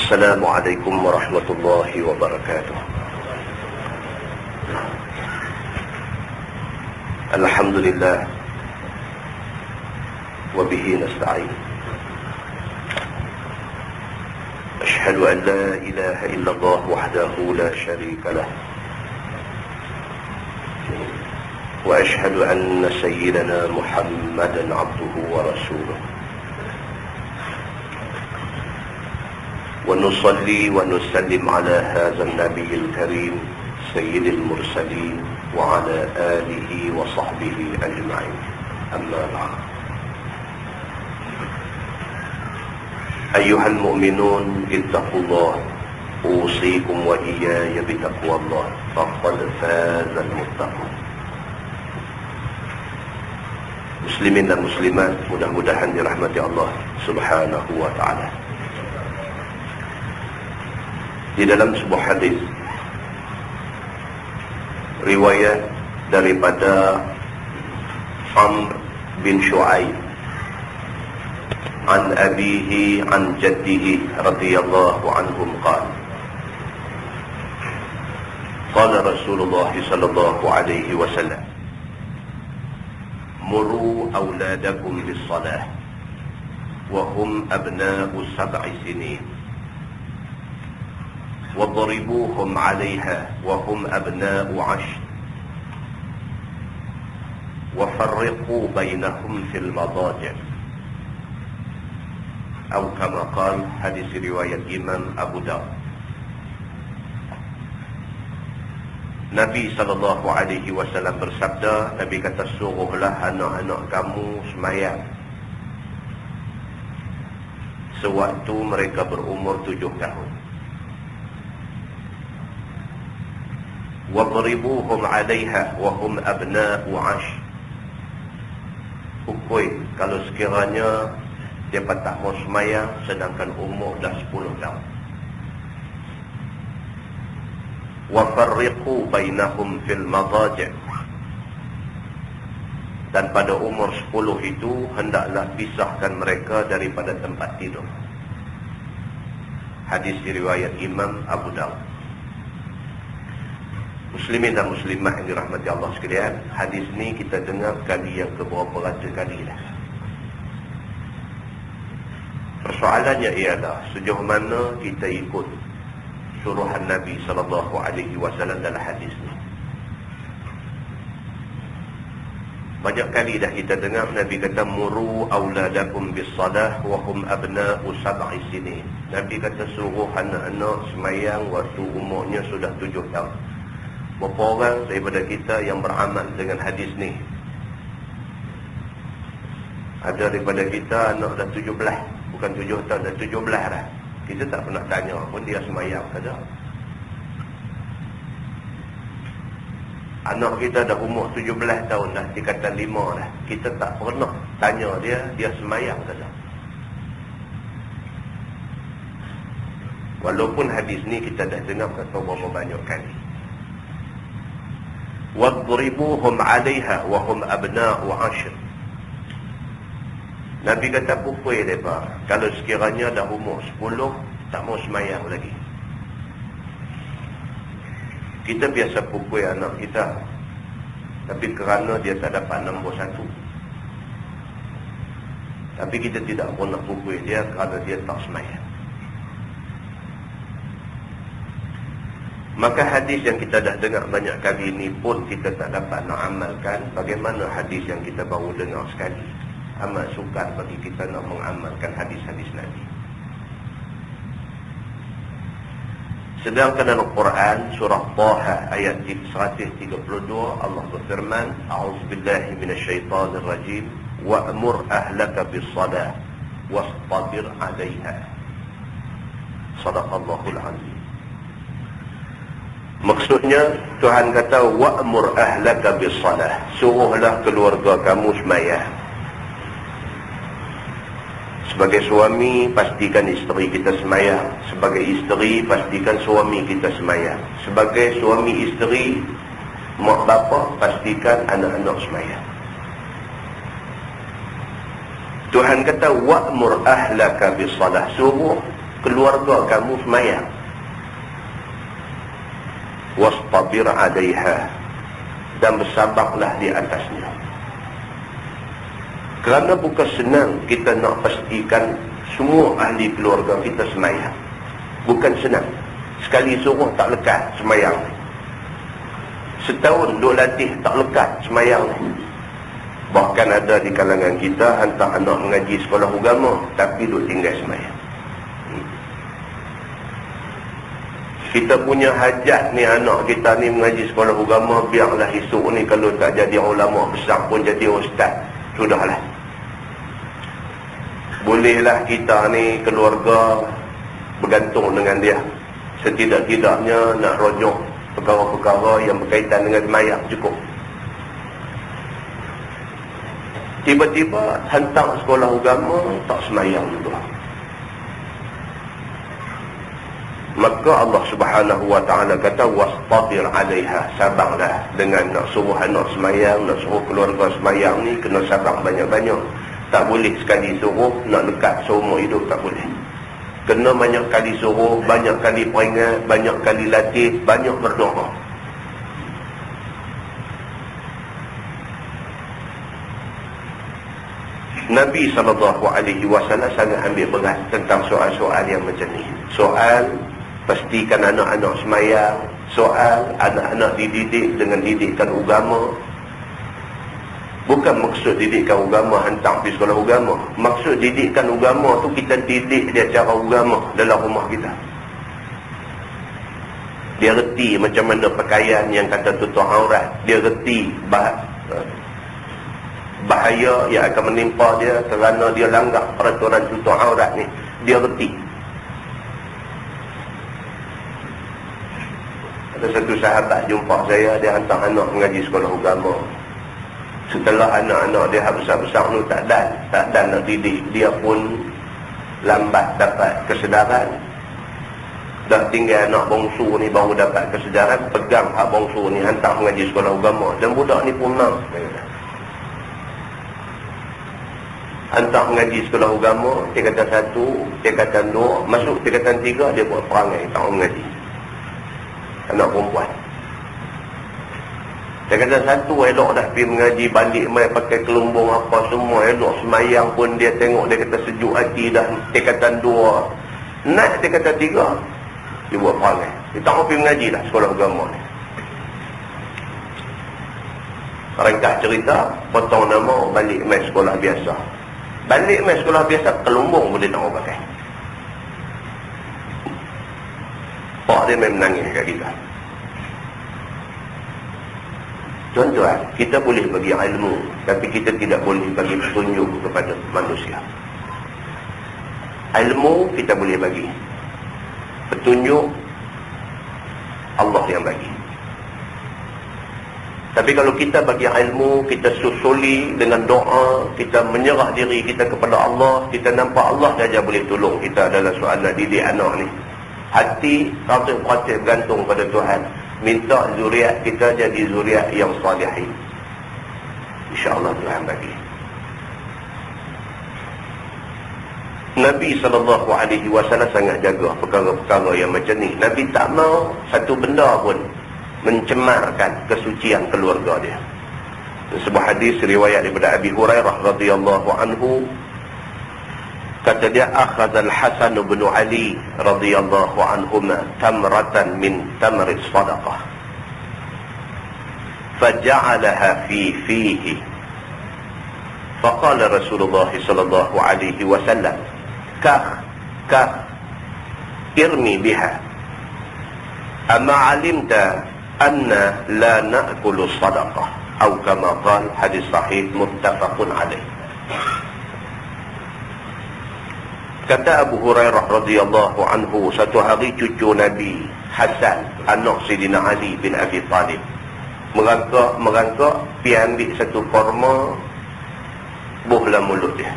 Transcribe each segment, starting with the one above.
السلام عليكم ورحمة الله وبركاته. الحمد لله وبه نستعين. أشهد أن لا إله إلا الله وحده لا شريك له، وأشهد أن سيدنا محمدا عبده ورسوله، ونصلي ونسلم على هذا النبي الكريم سيد المرسلين وعلى آله وصحبه أجمعين. أما بعد، أيها المؤمنون اتقوا الله، أوصيكم وإياي بتقوى الله، فقد فاز المتقون. Muslimin dan muslimat, mudah-mudahan dirahmati Allah Subhanahu wa ta'ala. Di dalam sebuah hadis riwayat daripada Amr bin Shu'aib an abihi an jaddihi radhiyallahu anhum qala qala Rasulullah sallallahu alaihi wasallam muru awladakum bis-salah wa hum abna'u 7 sinin وَضَرِبُوهُمْ عَلَيْهَا وَهُمْ أَبْنَاءُ 10 وَفَرِّقُوا بَيْنَهُمْ فِي الْمَضَاجِعِ atau kama qala, hadis riwayat Imam Abu Dawud. Nabi SAW bersabda, Nabi kata, suruhlah anak-anak kamu semayang sewaktu mereka berumur 7 tahun. وَضْرِبُوهُمْ عَلَيْهَا وَهُمْ أَبْنَاءُ 10. Pukul kalau sekiranya dia tak mau semayang sedangkan umur dah 10 tahun. وَفَرِّقُوا بَيْنَهُمْ فِي الْمَضَاجِعِ. Dan pada umur 10 itu hendaklah pisahkan mereka daripada tempat tidur. Hadis riwayat Imam Abu Dawud. Muslimin dan muslimah yang dirahmati Allah sekalian, hadis ni kita dengar kali yang keberapa ratus kali dah. Persoalannya ialah sejauh mana kita ikut suruhan Nabi SAW dalam hadis ni. Banyak kali dah kita dengar Nabi kata muru awladakum bis-salah wa hum abna'u 7 sinin. Nabi kata suruh anak-anak semayang waktu umurnya sudah 7 tahun. Berapa orang daripada kita yang beramal dengan hadis ni? Ada daripada kita anak dah 17, bukan 7 tahun, dah 17 dah. Kita tak pernah tanya pun dia semayang saja. Anak kita dah umur 17 tahun dah, tingkatan 5 dah. Kita tak pernah tanya dia semayang saja. Walaupun hadis ni kita dah dengar kata berapa banyak kali. وَضْرِبُوهُمْ عَلَيْهَا وَهُمْ أَبْنَاءُ 10. Nabi kata pukul mereka kalau sekiranya dah umur 10 tak mau semayang lagi. Kita biasa pukul anak kita, tapi kerana dia tak dapat nombor 1. Tapi kita tidak pernah pukul dia kerana dia tak semayang. Maka hadis yang kita dah dengar banyak kali ini pun kita tak dapat nak amalkan. Bagaimana hadis yang kita baru dengar sekali? Amat sukar bagi kita nak mengamalkan hadis-hadis Nabi. Sedangkan dalam Quran surah Taha ayat 132 Allah berfirman, A'udzubillahi minasyaitanir rajim, wa'mur ahlaka bis-salah wastabir 'alaiha. Shadaqallahul 'azim. Maksudnya Tuhan kata wa'mur ahlaka bis-salah, suruhlah keluarga kamu sembahyang. Sebagai suami pastikan isteri kita sembahyang, sebagai isteri pastikan suami kita sembahyang, sebagai suami isteri mak bapa pastikan anak-anak sembahyang. Tuhan kata wa'mur ahlaka bis-salah, suruh keluarga kamu semayang. Wastabir 'alaiha, dan bersabarlah di atasnya. Kerana bukan senang kita nak pastikan semua ahli keluarga kita semayang. Bukan senang. Sekali suruh tak lekat semayang. Setahun duk latih tak lekat semayang. Bahkan ada di kalangan kita hantar anak mengaji sekolah agama tapi duk tinggal semayang. Kita punya hajat ni anak kita ni mengaji sekolah agama, biarlah esok ni kalau tak jadi ulama besar pun jadi ustaz. Sudahlah. Bolehlah kita ni keluarga bergantung dengan dia. Setidak-tidaknya nak rojok perkara-perkara yang berkaitan dengan semayang cukup. Tiba-tiba hantar sekolah agama tak semayang juga. Maka Allah Subhanahu wa ta'ala kata wastabir 'alaiha, sabarlah dengan nak suruh anak semayang, nak suruh keluarga semayang ni kena sabar banyak-banyak. Tak boleh sekali suruh nak lekat seumur hidup, tak boleh. Kena banyak kali suruh, banyak kali peringat, banyak kali latih, banyak berdoa. Nabi SAW sangat ambil berat tentang soal-soal yang macam ni. Soal pastikan anak-anak semayang, soal anak-anak dididik dengan didikan agama. Bukan maksud didikan agama hantar pergi sekolah agama. Maksud didikan agama tu kita didik dia cara agama dalam rumah kita. Dia reti macam mana pakaian yang kata tutup aurat. Dia reti bahaya yang akan menimpa dia kerana dia langgar peraturan tutup aurat ni. Dia reti. Ada satu sahabat jumpa saya, dia hantar anak mengaji sekolah agama. Setelah anak-anak dia besar-besar tu tak dan nak didik, dia pun lambat dapat kesedaran. Dah tinggal anak bongsu ni baru dapat kesedaran, pegang hak bongsu ni hantar mengaji sekolah agama. Dan budak ni pun mau. Hantar mengaji sekolah agama, tingkatan 1, tingkatan 2, masuk tingkatan 3 dia buat perangai tak mengaji. Anak perempuan. Tingkatan 1 elok dah pergi mengaji, balik mai pakai kelumbung apa semua elok, semayang pun dia tengok, dia kata sejuk hati dah. Tingkatan 2 naik tingkatan 3 dia buat perangai. Dia tak mau pergi mengaji dah sekolah agama ni. Ringkas cerita, potong nama, balik mai sekolah biasa. Balik mai sekolah biasa, kelumbung pun dia tak mau pakai. Pak dia main menangis kat kita. Tuan-tuan, kita boleh bagi ilmu, tapi kita tidak boleh bagi petunjuk kepada manusia. Ilmu kita boleh bagi, petunjuk Allah yang bagi. Tapi kalau kita bagi ilmu, kita susuli dengan doa, kita menyerah diri kita kepada Allah, kita nampak Allah saja boleh tolong kita dalam soal nak didik anak ni. Hati khatir bergantung pada Tuhan. Minta zuriat kita jadi zuriat yang salihin. InsyaAllah Tuhan bagi. Nabi SAW sangat jaga perkara-perkara yang macam ni. Nabi tak mau satu benda pun mencemarkan kesucian keluarga dia. Sebuah hadis riwayat daripada Abi Hurairah radhiyallahu anhu, kata dia, akhadha al-Hasan bin Ali radhiyallahu anhuma tamratan min tamri sadaqah faja'alaha fi fihi faqala Rasulullah sallallahu alaihi wasallam kah irmi biha amma alimta anna la na'kulu sadaqah atau kama qala, hadis sahih muttafaqun alaih. Kata Abu Hurairah radhiyallahu anhu, satu hari cucu Nabi Hasan, anak Sayyidina Ali bin Abi Talib, merangkak pergi ambil satu korma, buhlah mulut dia.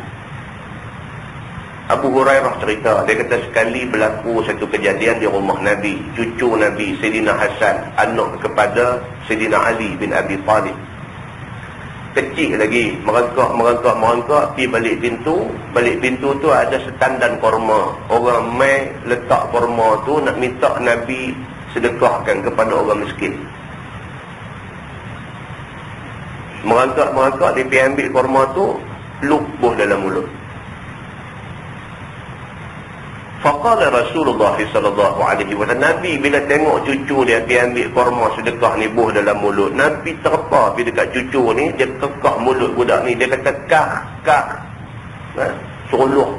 Abu Hurairah cerita, dia kata sekali berlaku satu kejadian di rumah Nabi. Cucu Nabi Sayyidina Hasan, anak kepada Sayyidina Ali bin Abi Talib, kecil lagi, merangkak pergi balik pintu tu ada setandan korma. Orang mai letak korma tu nak minta Nabi sedekahkan kepada orang miskin. Merangkak dia pergi ambil korma tu, lubuh dalam mulut. Faqala Rasulullah sallallahu alaihi wasallam, Nabi bila tengok cucu dia pergi ambil korma sedekah ni buh dalam mulut, Nabi terpa pergi dekat cucu ni, dia kekak mulut budak ni, dia kata kah. Suluh.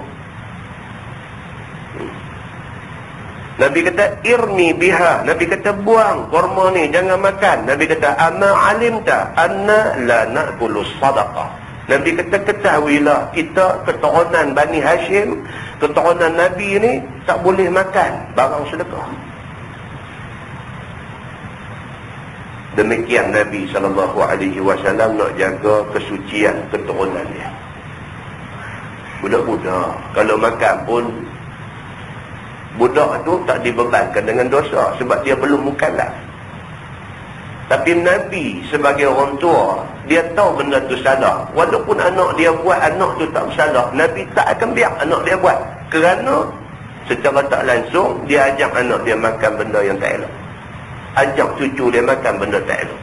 Nabi kata irmi biha, Nabi kata buang korma ni, jangan makan. Nabi kata ama alimta anna la na'kulu sadaqah. Nabi kata ketahuilah, kita keturunan Bani Hashim, keturunan Nabi ni tak boleh makan barang sedekah. Demikian Nabi SAW nak jaga kesucian keturunan dia. Budak-budak kalau makan pun, budak tu tak dibebankan dengan dosa sebab dia belum mukallaf. Tapi Nabi sebagai orang tua, dia tahu benda tu salah. Walaupun anak dia buat, anak tu tak bersalah, Nabi tak akan biar anak dia buat. Kerana secara tak langsung dia ajak anak dia makan benda yang tak elok, ajak cucu dia makan benda tak elok.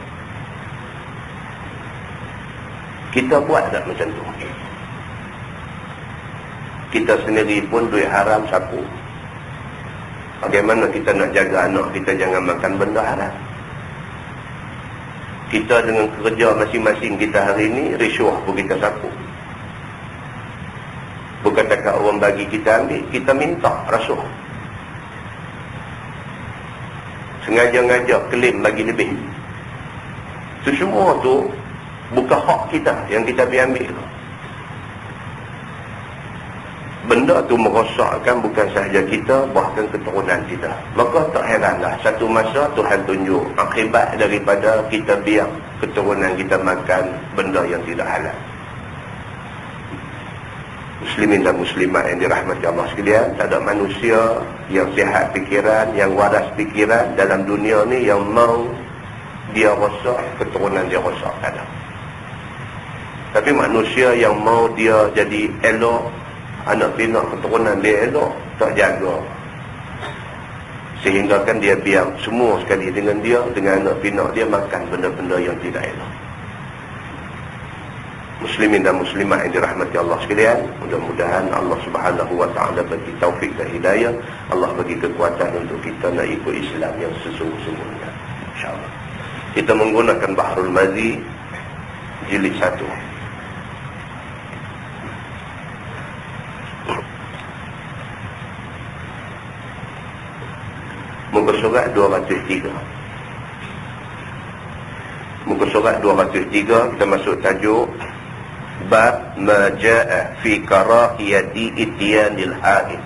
Kita buat tak macam tu? Kita sendiri pun duit haram sapu. Bagaimana kita nak jaga anak kita jangan makan benda haram? Kita dengan kerja masing-masing kita hari ini, risuah pun kita sapu. Bukan takat orang bagi kita ambil, kita minta rasuah. Sengaja-ngaja klaim bagi lebih. Itu semua tu bukan hak kita yang kita pergi ambil. Benda tu merosakkan bukan sahaja kita, bahkan keturunan kita. Maka tak heranlah satu masa Tuhan tunjuk akibat daripada kita biar keturunan kita makan benda yang tidak halal. Muslimin dan muslimat yang dirahmati Allah sekalian, tak ada manusia yang sihat fikiran, yang waras fikiran dalam dunia ni yang mau dia rosak, keturunan dia rosak, tak ada. Tapi manusia yang mau dia jadi elok, anak pinak keturunan dia elok, tak jaga, sehingga kan dia biar semua sekali dengan dia, dengan anak pinak dia makan benda-benda yang tidak elok. Muslimin dan muslimat yang dirahmati Allah sekalian, mudah-mudahan Allah Subhanahu wa taala bagi taufik dan hidayah, Allah bagi kekuatan untuk kita nak ikut Islam yang sesungguh-sungguhnya, insya-Allah. Kita menggunakan Bahrul Mazi jilid 1. Muka surat 203. Muka surat 203, kita masuk tajuk Bab ma jaa fi karahiyati ityanil haid.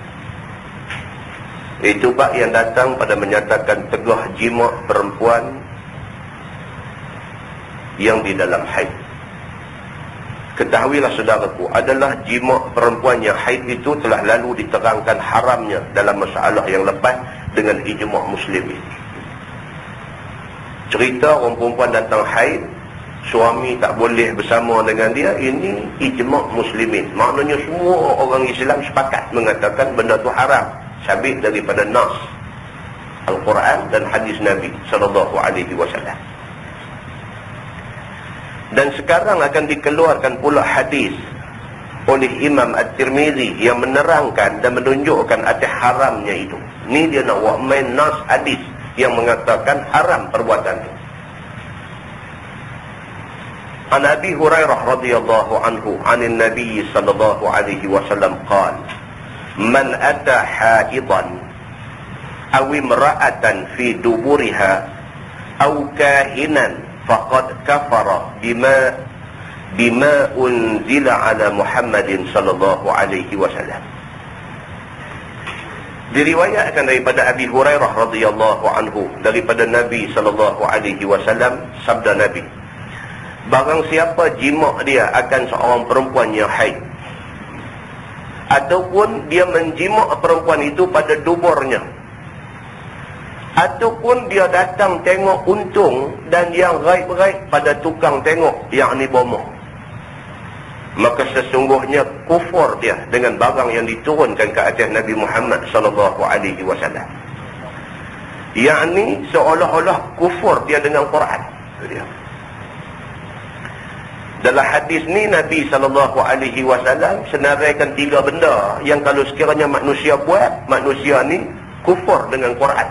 Itu bab yang datang pada menyatakan tegah jima' perempuan yang di dalam haid. Ketahuilah saudaraku, adalah jima' perempuan yang haid itu telah lalu diterangkan haramnya dalam masalah yang lepas dengan ijma' muslimin. Cerita orang perempuan datang haid, suami tak boleh bersama dengan dia, ini ijma' muslimin. Maknanya semua orang Islam sepakat mengatakan benda tu haram, sabit daripada nas Al-Quran dan hadis Nabi SAW. Dan sekarang akan dikeluarkan pula hadis oleh Imam At-Tirmizi yang menerangkan dan menunjukkan atas haramnya itu. Ni dia nak buat main nas hadis yang mengatakan haram perbuatan itu. An Abi Hurairah radhiyallahu anhu anin Nabi sallallahu alaihi wasallam qala man ata haidan aw imra'atan fi duburiha aw kahinan faqad kafara bima unzila ala Muhammadin sallallahu alaihi wasallam. Diriwayatkan daripada Abi Hurairah radhiyallahu anhu daripada Nabi sallallahu alaihi wasallam, sabda Nabi, barang siapa jima' dia akan seorang perempuan yang haid, ataupun dia menjima' perempuan itu pada duburnya, ataupun dia datang tengok untung dan yang gaib-gaib pada tukang tengok, yakni bomoh. maka sesungguhnya kufur dia dengan barang yang diturunkan ke atas Nabi Muhammad sallallahu alaihi wasallam. Yakni seolah-olah kufur dia dengan Quran. Dia. Dalam hadis ni Nabi SAW senaraikan 3 benda yang kalau sekiranya manusia buat, manusia ni kufur dengan Quran.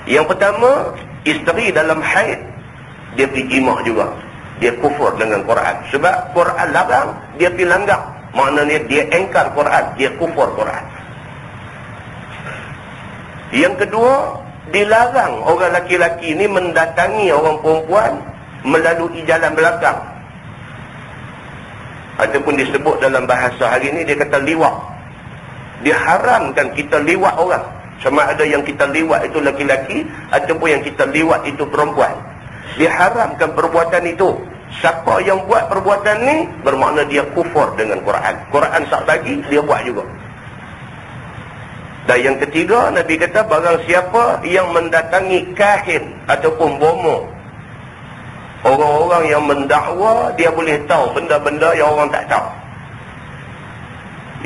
Yang pertama, isteri dalam haid dia pergi jima' juga, dia kufur dengan Quran. Sebab Quran larang, dia pergi langgar, maknanya dia engkar Quran, dia kufur Quran. Yang kedua, dilarang orang laki-laki ni mendatangi orang perempuan melalui jalan belakang, ataupun disebut dalam bahasa hari ni dia kata liwat. Diharamkan kita liwat orang, sama ada yang kita liwat itu laki-laki ataupun yang kita liwat itu perempuan. Diharamkan perbuatan itu. Siapa yang buat perbuatan ni bermakna dia kufur dengan Quran. Quran tak bagi, dia buat juga. Dan yang ketiga, Nabi kata barang siapa yang mendatangi kahin ataupun bomo, orang-orang yang mendakwa, dia boleh tahu benda-benda yang orang tak tahu.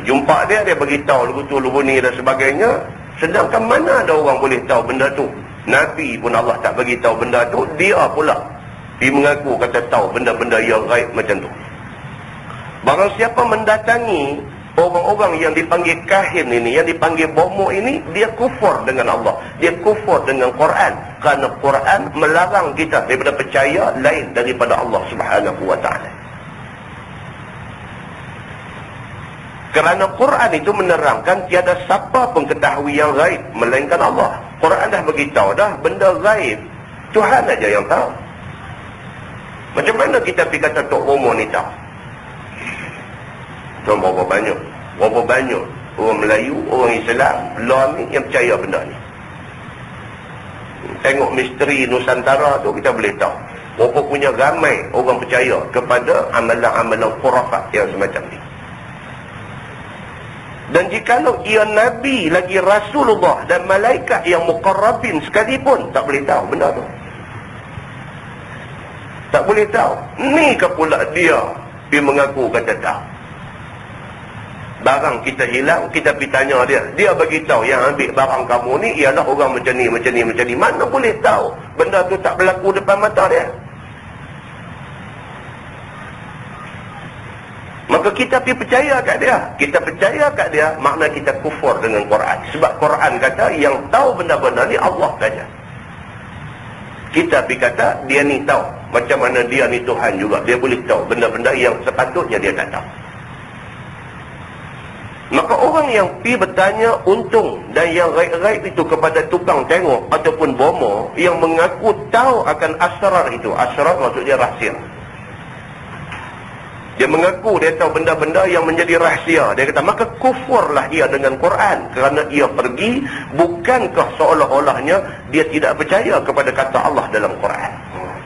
Jumpa dia beritahu lugu tu, lugu ni dan sebagainya. Sedangkan mana ada orang boleh tahu benda tu? Nabi pun Allah tak bagi tahu benda tu, dia pula dia mengaku kata tahu benda-benda yang gaib macam tu. Barang siapa mendatangi orang-orang yang dipanggil kahin ini, yang dipanggil bomo ini, dia kufur dengan Allah, dia kufur dengan Quran. Kerana Quran melarang kita daripada percaya lain daripada Allah Subhanahu wa ta'ala. Kerana Quran itu menerangkan tiada siapa pun ketahui yang gaib melainkan Allah. Quran dah beritahu dah benda gaib Tuhan aja yang tahu. Macam mana kita pergi kata Tok Bomo ni tahu? Tuan berapa banyak orang Melayu, orang Islam law ni yang percaya benda ni. Tengok misteri Nusantara tu kita boleh tahu berapa punya ramai orang percaya kepada amalan-amalan khurafat yang semacam ni. Dan jikalau ia Nabi lagi Rasulullah dan malaikat yang muqarrabin sekalipun tak boleh tahu benda tu. Tak boleh tahu. Ni ke pula dia mengaku kata tahu. Barang kita hilang, kita pergi tanya dia. Dia bagi tahu yang ambil barang kamu ni ialah orang macam ni. Mana boleh tahu benda tu tak berlaku depan mata dia? Maka kita pergi percaya kat dia. Kita percaya kat dia, makna kita kufur dengan Quran. Sebab Quran kata yang tahu benda-benda ni Allah saja. Kita pergi kata dia ni tahu. Macam mana dia ni Tuhan juga. Dia boleh tahu benda-benda yang sepatutnya dia tak tahu. Maka orang yang pergi bertanya untung dan yang gaib-gaib itu kepada tukang tengok ataupun bomo yang mengaku tahu akan asrar itu. Asrar maksudnya rahsia. Dia mengaku dia tahu benda-benda yang menjadi rahsia. Dia kata maka kufurlah ia dengan Quran. Kerana ia pergi, bukankah seolah-olahnya dia tidak percaya kepada kata Allah dalam Quran.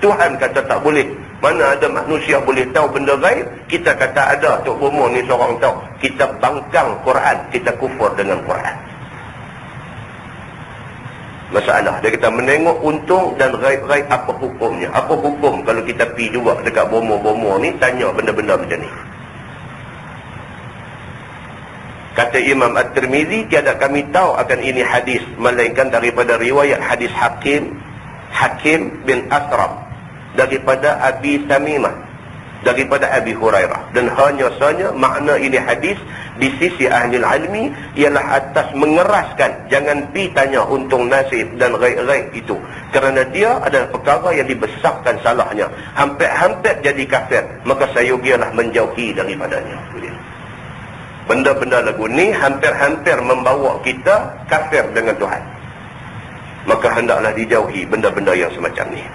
Tuhan kata tak boleh. Mana ada manusia boleh tahu benda gaib? Kita kata ada. Tok Bomo ni seorang tahu. Kita bangkang Quran. Kita kufur dengan Quran. Masalah. Dia kata menengok untung dan gaib-gaib apa hukumnya? Apa hukum kalau kita pergi juga dekat bomo-bomo ni tanya benda-benda macam ni? Kata Imam At-Tirmizi, tiada kami tahu akan ini hadis melainkan daripada riwayat hadis Hakim bin Asram daripada Abi Tamimah, daripada Abi Hurairah. Dan hanya saja makna ini hadis di sisi ahli ilmi ialah atas mengeraskan jangan pi tanya untung nasib dan gaib-gaib itu, kerana dia adalah perkara yang dibesarkan salahnya, hampir-hampir jadi kafir, maka sayogialah menjauhi daripadanya. Benda-benda lagu ni hampir-hampir membawa kita kafir dengan Tuhan, maka hendaklah dijauhi benda-benda yang semacam ni.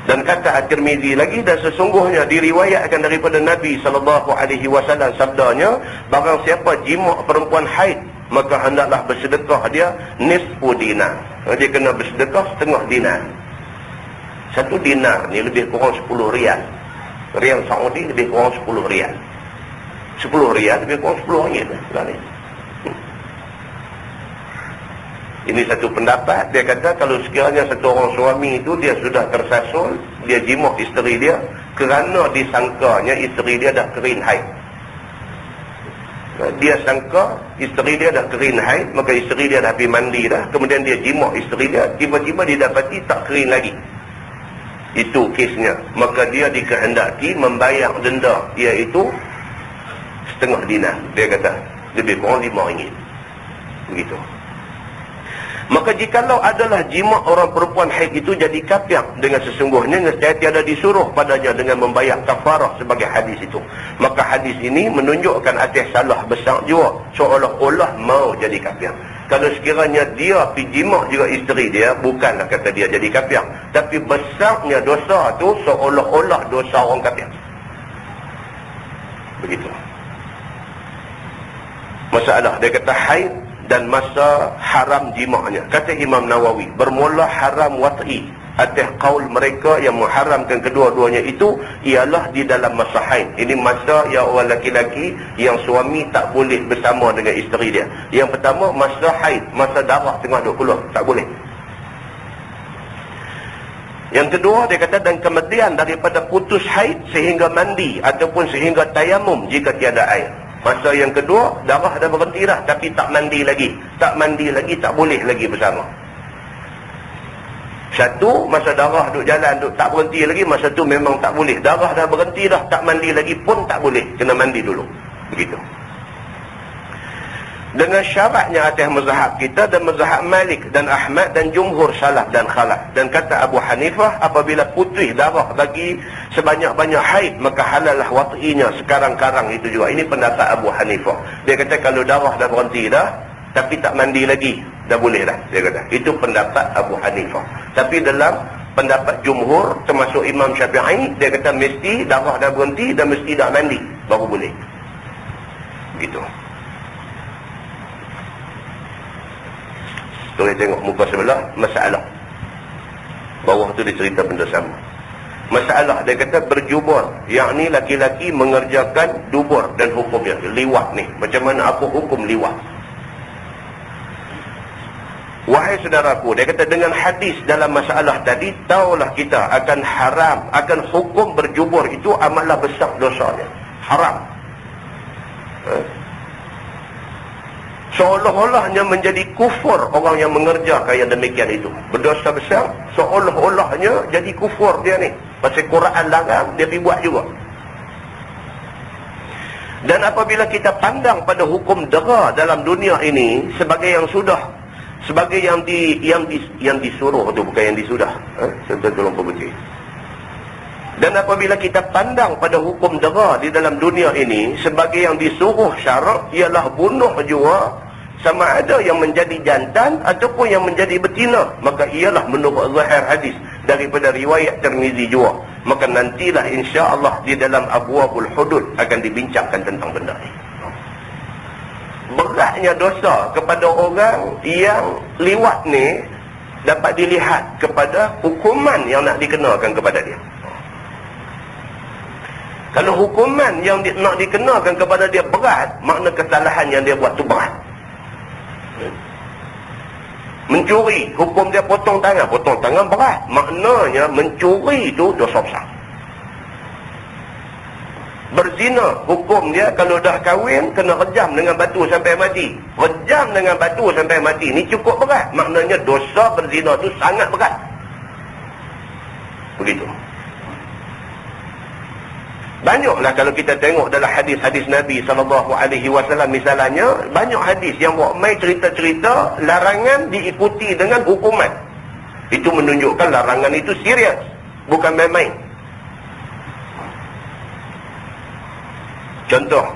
Dan kata At-Tirmizi lagi, dan sesungguhnya diriwayatkan daripada Nabi SAW sabdanya, barang siapa jima' perempuan haid, maka hendaklah bersedekah dia nisfu dinar. Dia kena bersedekah setengah dinar. Satu dinar ni lebih kurang 10 rial. Rial Saudi lebih kurang 10 rial. 10 rial lebih kurang 10 ringgit lah ni. Ini satu pendapat. Dia kata kalau sekiranya satu orang suami itu dia sudah tersasul dia jimat isteri dia kerana disangkanya isteri dia dah kering haid. Dia sangka isteri dia dah kering haid, maka isteri dia dah pergi mandi dah, kemudian dia jimat isteri dia, tiba-tiba didapati tak kering lagi. Itu kesnya. Maka dia dikehendaki membayar denda, iaitu setengah dinar. Dia kata lebih kurang RM5. Begitu. Maka jikalau adalah jimat orang perempuan haid itu jadi kafir, dengan sesungguhnya nescaya tiada disuruh padanya dengan membayar kafarah sebagai hadis itu. Maka hadis ini menunjukkan atas salah besar juga, seolah-olah mau jadi kafir. Kalau sekiranya dia pergi jimat juga isteri dia, bukanlah kata dia jadi kafir, tapi besarnya dosa tu seolah-olah dosa orang kafir. Begitu. Masalah dia kata haid dan masa haram jimaknya. Kata Imam Nawawi, bermula haram wat'i atas qaul mereka yang mengharamkan kedua-duanya itu ialah di dalam masa haid. Ini masa yang orang laki-laki yang suami tak boleh bersama dengan isteri dia. Yang pertama masa haid, masa darah tengah duk keluar, tak boleh. Yang kedua dia kata, dan kemudian daripada putus haid sehingga mandi ataupun sehingga tayamum jika tiada air. Masa yang kedua, darah dah berhenti dah, tapi tak mandi lagi. Tak mandi lagi, tak boleh lagi bersama. Satu, masa darah duk jalan, duk tak berhenti lagi, masa tu memang tak boleh. Darah dah berhenti dah, tak mandi lagi pun tak boleh. Kena mandi dulu. Begitu. Dengan syaratnya atas mazhab kita dan mazhab Malik dan Ahmad dan jumhur salaf dan khalaf. Dan kata Abu Hanifah, apabila putih darah bagi sebanyak-banyak haid, maka halallah wat'inya sekarang-karang itu juga. Ini pendapat Abu Hanifah. Dia kata kalau darah dah berhenti dah, tapi tak mandi lagi, dah boleh dah. Dia kata itu pendapat Abu Hanifah. Tapi dalam pendapat jumhur termasuk Imam Syafi'i, dia kata mesti darah dah berhenti dan mesti dah mandi baru boleh. Begitu. Boleh tengok muka sebelah, masalah. Bawah tu dia cerita benda sama. Masalah dia kata berjubur, yakni laki-laki mengerjakan dubur dan hukumnya. Liwat ni, macam mana aku hukum liwat? Wahai saudaraku, dia kata dengan hadis dalam masalah tadi, taulah kita akan haram, akan hukum berjubur itu amatlah besar dosanya. Haram. Seolah-olahnya menjadi kufur orang yang mengerjakan yang demikian itu. Berdosa besar, seolah-olahnya jadi kufur dia ni. Pasal Quran larang, dia pergi buat juga. Dan apabila kita pandang pada hukum dera dalam dunia ini sebagai yang sudah, sebagai yang disuruh tu, bukan yang disudah. Saya tolong perbaiki. Dan apabila kita pandang pada hukum dera di dalam dunia ini sebagai yang disuruh syarak, ialah bunuh jua, sama ada yang menjadi jantan ataupun yang menjadi betina, maka ialah menurut zahir hadis daripada riwayat Tirmizi jua. Maka nantilah insya-Allah di dalam Abwabul Hudud akan dibincangkan tentang benda ini. Beratnya dosa kepada orang yang liwat ni dapat dilihat kepada hukuman yang nak dikenakan kepada dia. Kalau hukuman yang nak dikenakan kepada dia berat, makna kesalahan yang dia buat tu berat. Mencuri, hukum dia potong tangan berat. Maknanya mencuri itu dosa besar. Berzina, hukum dia kalau dah kahwin, kena rejam dengan batu sampai mati. Rejam dengan batu sampai mati, ni cukup berat. Maknanya dosa berzina itu sangat berat. Begitu. Banyaklah kalau kita tengok dalam hadis-hadis Nabi SAW misalnya, banyak hadis yang buat mai cerita-cerita larangan diikuti dengan hukuman. Itu menunjukkan larangan itu serius, bukan main-main. Contoh,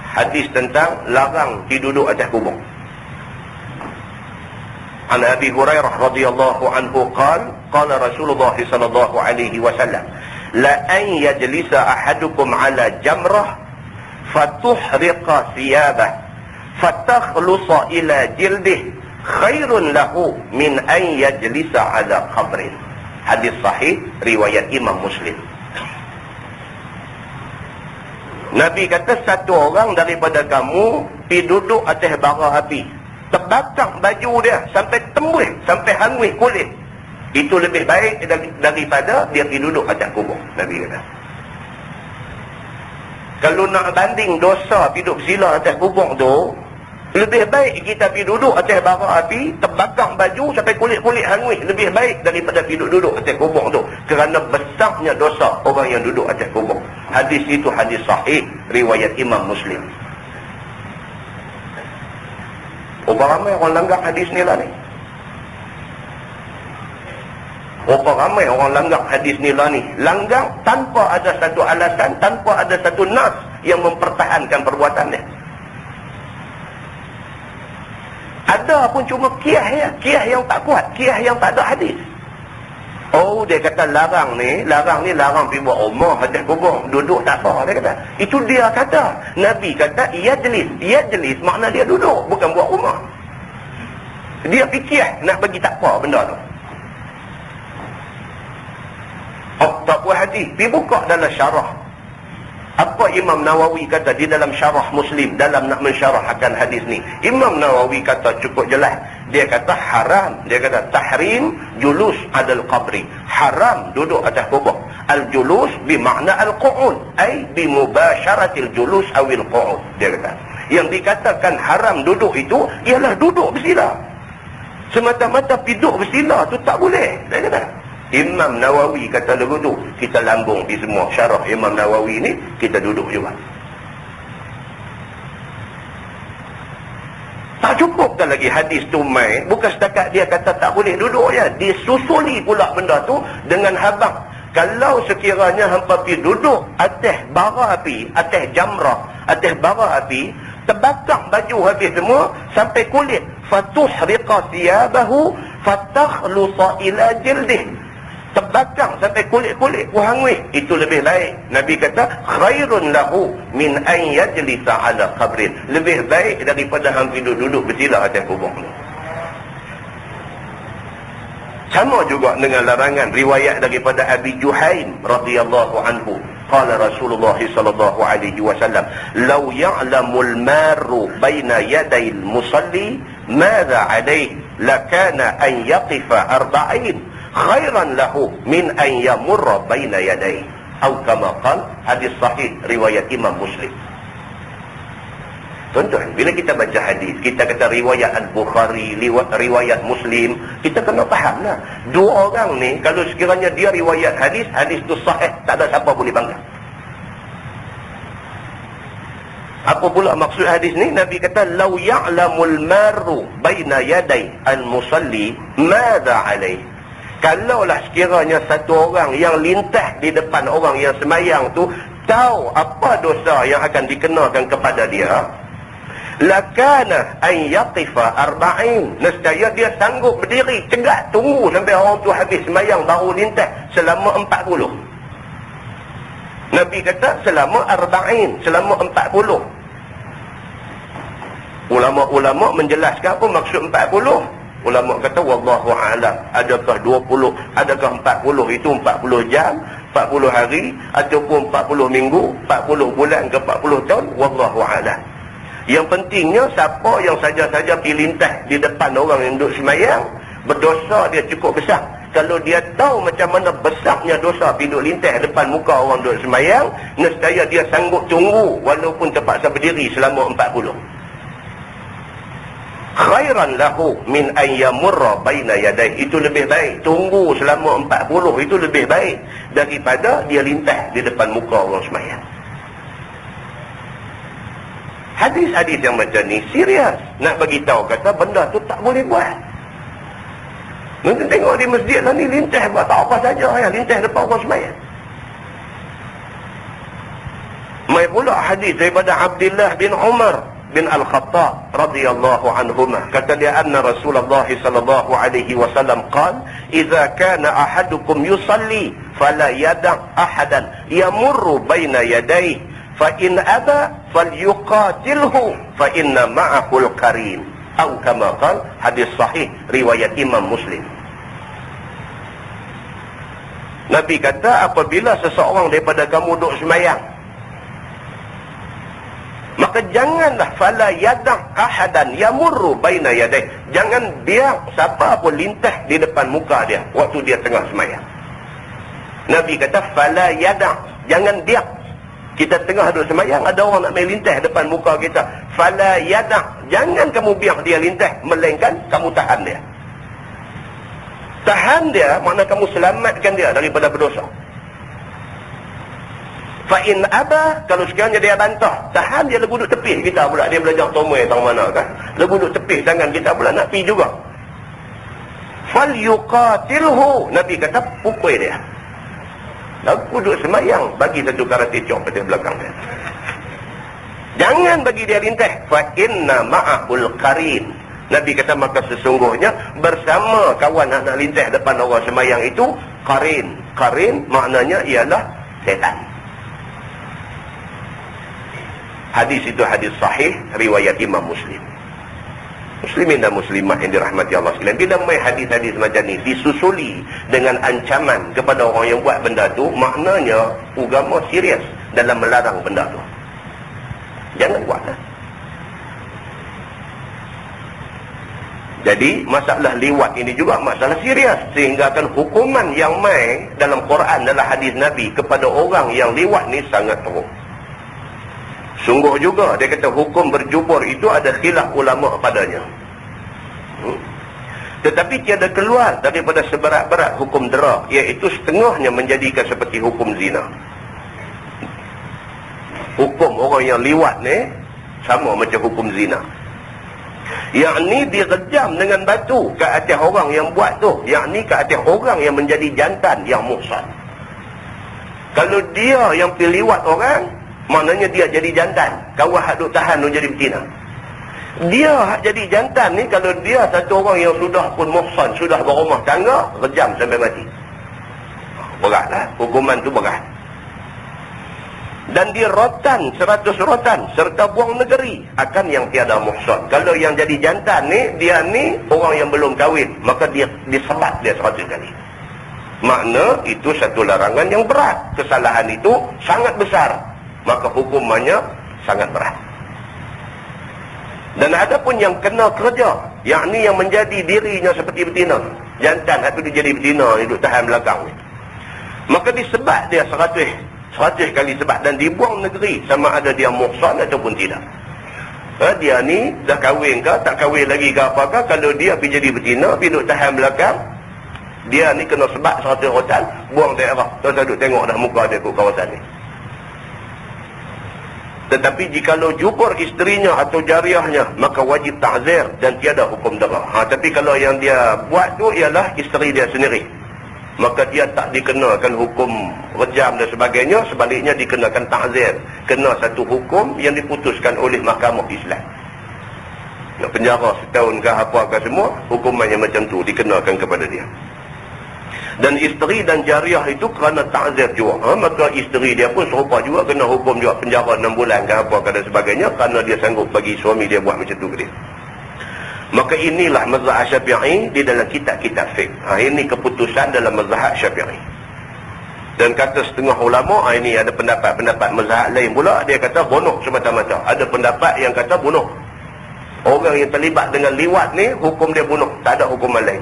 hadis tentang larang duduk atas kubur. An Abi Hurairah radhiyallahu anhu qala Rasulullah sallallahu alaihi wasallam, la an yajlisa ahadukum ala jamrah fatuhriqa thiyabah fatakhlusa ila jildih khairun lahu min an yajlisa ala qabrin. Hadis sahih riwayat Imam Muslim. Nabi kata satu orang daripada kamu pergi duduk atas bara api, terbakar baju dia sampai tembus, sampai hangus kulit. Itu lebih baik daripada dia pergi duduk atas kubur. Nabi kata. Kalau nak banding dosa duduk bersila atas kubur tu, lebih baik kita pergi duduk atas bara api, terbakar baju sampai kulit-kulit hangus. Lebih baik daripada pergi duduk atas kubur tu. Kerana besarnya dosa orang yang duduk atas kubur. Hadis itu hadis sahih, riwayat Imam Muslim. Berapa ramai orang langgar hadis ni lah ni? Berapa ramai orang langgar hadis ni lah ni? Langgar tanpa ada satu alasan, tanpa ada satu nas yang mempertahankan perbuatannya. Ada pun cuma kiyah yang tak kuat, kiyah yang tak ada hadis. Oh, dia kata larang ni larang pergi buat rumah atas kubur, duduk tak apa, dia kata. Itu dia kata. Nabi kata, yajlis makna dia duduk, bukan buat rumah. Dia fikir nak bagi tak apa benda tu. Oh, tak puas hati, pergi buka dalam syarah. Apa Imam Nawawi kata di dalam syarah Muslim, dalam nak mensyarahkan hadis ni. Imam Nawawi kata cukup jelas. Dia kata haram. Dia kata tahrim julus adal qabri. Haram duduk atas kubur. Al-julus bermakna al-qu'ud. Ay bimubasyaratil julus awil qu'ud. Dia kata. Yang dikatakan haram duduk itu, ialah duduk bersila. Semata-mata duduk bersila tu tak boleh. Dia kata. Imam Nawawi kata lagu tu, kita lambung di semua syarah Imam Nawawi ni, kita duduk juga. Tak cukup dah lagi hadis tu mai, bukan setakat dia kata tak boleh duduk ya, disusuli pula benda tu dengan habang. Kalau sekiranya hampa pergi duduk atas bara api, atas jamrah, atas bara api, terbakar baju habis semua sampai kulit, fatuhriqa thiyabahu fatakhlusa ila jildih. Terbakar sampai kulit-kulit hangus, itu lebih baik. Nabi kata khairun lahu min an yajlisa ala qabrin. Lebih baik daripada hang duduk bersila atas kubur. Sama juga dengan larangan riwayat daripada Abi Juhaim radhiyallahu anhu. Qala Rasulullah sallallahu alaihi wasallam, "Law ya'lamul maru baina yaday al-musalli madza alayhi lakana an yaqifa arba'in." khairan lahu min an yamurra baina yadayhi atau kama qala. Hadis sahih riwayat Imam Muslim. Tuan-tuan, bila kita baca hadis, kita kata riwayat Al-Bukhari, riwayat Muslim, kita kena fahamlah. Dua orang ni kalau sekiranya dia riwayat hadis, hadis tu sahih, tak ada siapa boleh bangga. Apa pula maksud hadis ni? Nabi kata law ya'lamul maru baina yaday al-musalli madza alayhi. Kalaulah sekiranya satu orang yang lintas di depan orang yang semayang tu tahu apa dosa yang akan dikenakan kepada dia, lakana an yaqifa arba'in, nescaya dia sanggup berdiri tegak tunggu sampai orang tu habis semayang baru lintas selama 40. Nabi kata selama arba'in, selama 40. Ulama-ulama menjelaskan apa maksud 40. Ulama kata wallahu a'lam, adakah 20, adakah 40 itu 40 jam, 40 hari, ataupun 40 minggu, 40 bulan ke 40 tahun, wallahu a'lam. Yang pentingnya siapa yang saja-saja pergi lintas di depan orang yang duduk semayang, berdosa dia cukup besar. Kalau dia tahu macam mana besarnya dosa pergi duduk lintas depan muka orang duduk semayang, nescaya dia sanggup tunggu walaupun terpaksa berdiri selama 40. Khairan lahu min an yamurra baina yadayhi. Itu lebih baik. Tunggu selama 40 itu lebih baik daripada dia lintas di depan muka orang semayang. Hadis-hadis yang macam ni serius nak bagi tahu kata benda tu tak boleh buat. Mungkin tengok di masjid lah ni lintas buat tak apa saja ya, lintas depan orang semayang. Mai pula hadis daripada Abdullah bin Umar bin Al-Khattab radhiyallahu anhuma, kata dia anna Rasulullah sallallahu alaihi wasallam qala idza kana ahadukum yusalli fala yada' ahadan yamurru baina yadayhi fa in aba falyuqatilhu fa inna ma'ahu al-qarin atau kama qala. Hadis sahih riwayat Imam Muslim. Nabi kata apabila seseorang daripada kamu duduk semayang, Maka janganlah fala yada' ahadan yamurru baina yadayh. Jangan biar siapa pun lintas di depan muka dia waktu dia tengah sembahyang. Nabi kata fala yada', jangan biar. Kita tengah duduk sembahyang, ada orang nak main lintas depan muka kita. Fala yada', jangan kamu biar dia lintas, melainkan kamu tahan dia. Tahan dia makna kamu selamatkan dia daripada berdosa. Fa'in aba, kalau sekiranya dia bantah, tahan dia lagu duduk tepih kita pula. Dia belajar tomai tang mana kan, lagu duduk tepih tangan kita pula nak pergi juga. Fal yuqatilhu, Nabi kata pukul dia. Lagu duduk semayang, bagi satu karate chop pada belakang dia. Jangan bagi dia lintas. Fa'inna ma'ahul qarin, Nabi kata maka sesungguhnya bersama kawan nak lintas depan orang semayang itu qarin. Qarin maknanya ialah setan. Hadis itu hadis sahih riwayat Imam Muslim. Muslimin dan muslimah yang dirahmati Allah sekalian, bila mai hadis-hadis macam ni disusuli dengan ancaman kepada orang yang buat benda tu, maknanya agama serius dalam melarang benda tu. Jangan buatlah. Jadi masalah liwat ini juga masalah serius, sehingga kan hukuman yang mai dalam Quran dalam hadis Nabi kepada orang yang liwat ni sangat teruk. Sungguh juga dia kata hukum berjubur itu ada khilaf ulama padanya. Tetapi tiada keluar daripada seberat-berat hukum dera, iaitu setengahnya menjadikan seperti hukum zina. Hukum orang yang liwat ni sama macam hukum zina. Yakni direjam dengan batu ke atas orang yang buat tu, yakni ke atas orang yang menjadi jantan yang muhsan. Kalau dia yang pergi liwat orang, maknanya dia jadi jantan. Kawan hak duk tahan duk jadi betina. Dia hak jadi jantan ni, kalau dia satu orang yang sudah pun muhsan, sudah berumah tangga, rejam sampai mati. Beratlah, hukuman tu berat. Dan dia rotan 100 rotan serta buang negeri akan yang tiada muhsan. Kalau yang jadi jantan ni, dia ni orang yang belum kahwin, maka dia disebat dia 100 kali. Makna itu satu larangan yang berat. Kesalahan itu sangat besar, maka hukumannya sangat berat. Dan ada pun yang kena kerja, yakni yang menjadi dirinya seperti betina, jantan atau dia jadi betina, duduk tahan belakang ni, maka disebat dia 100 kali sebat dan dibuang negeri, sama ada dia muhsan ataupun tidak. Dia ni dah kahwin ke tak kahwin lagi ke apakah, kalau dia pergi jadi betina, pergi duduk tahan belakang, dia ni kena sebat 100 rotan, buang daerah. Tuan-tuan duduk tengok dah muka dia ke kawasan ni. Tetapi jikalau jubur isterinya atau jariahnya, maka wajib ta'zir dan tiada hukum dera. Tapi kalau yang dia buat tu ialah isteri dia sendiri, maka dia tak dikenakan hukum rejam dan sebagainya, sebaliknya dikenakan ta'zir, kena satu hukum yang diputuskan oleh mahkamah Islam. Nak penjara setahun ke apa ke semua, hukumannya macam tu dikenakan kepada dia. Dan isteri dan jariah itu kerana ta'zir juga, maka isteri dia pun serupa juga, kena hukum juga penjara 6 bulan ke apa ke dan sebagainya, kerana dia sanggup bagi suami dia buat macam tu ke dia. Maka inilah mazhab Syafi'i di dalam kitab-kitab fiqh. Ini keputusan dalam mazhab Syafi'i. Dan kata setengah ulama, ini ada pendapat-pendapat mazhab lain pula, dia kata bunuh semata-mata. Ada pendapat yang kata bunuh. Orang yang terlibat dengan liwat ni, hukum dia bunuh, tak ada hukuman lain.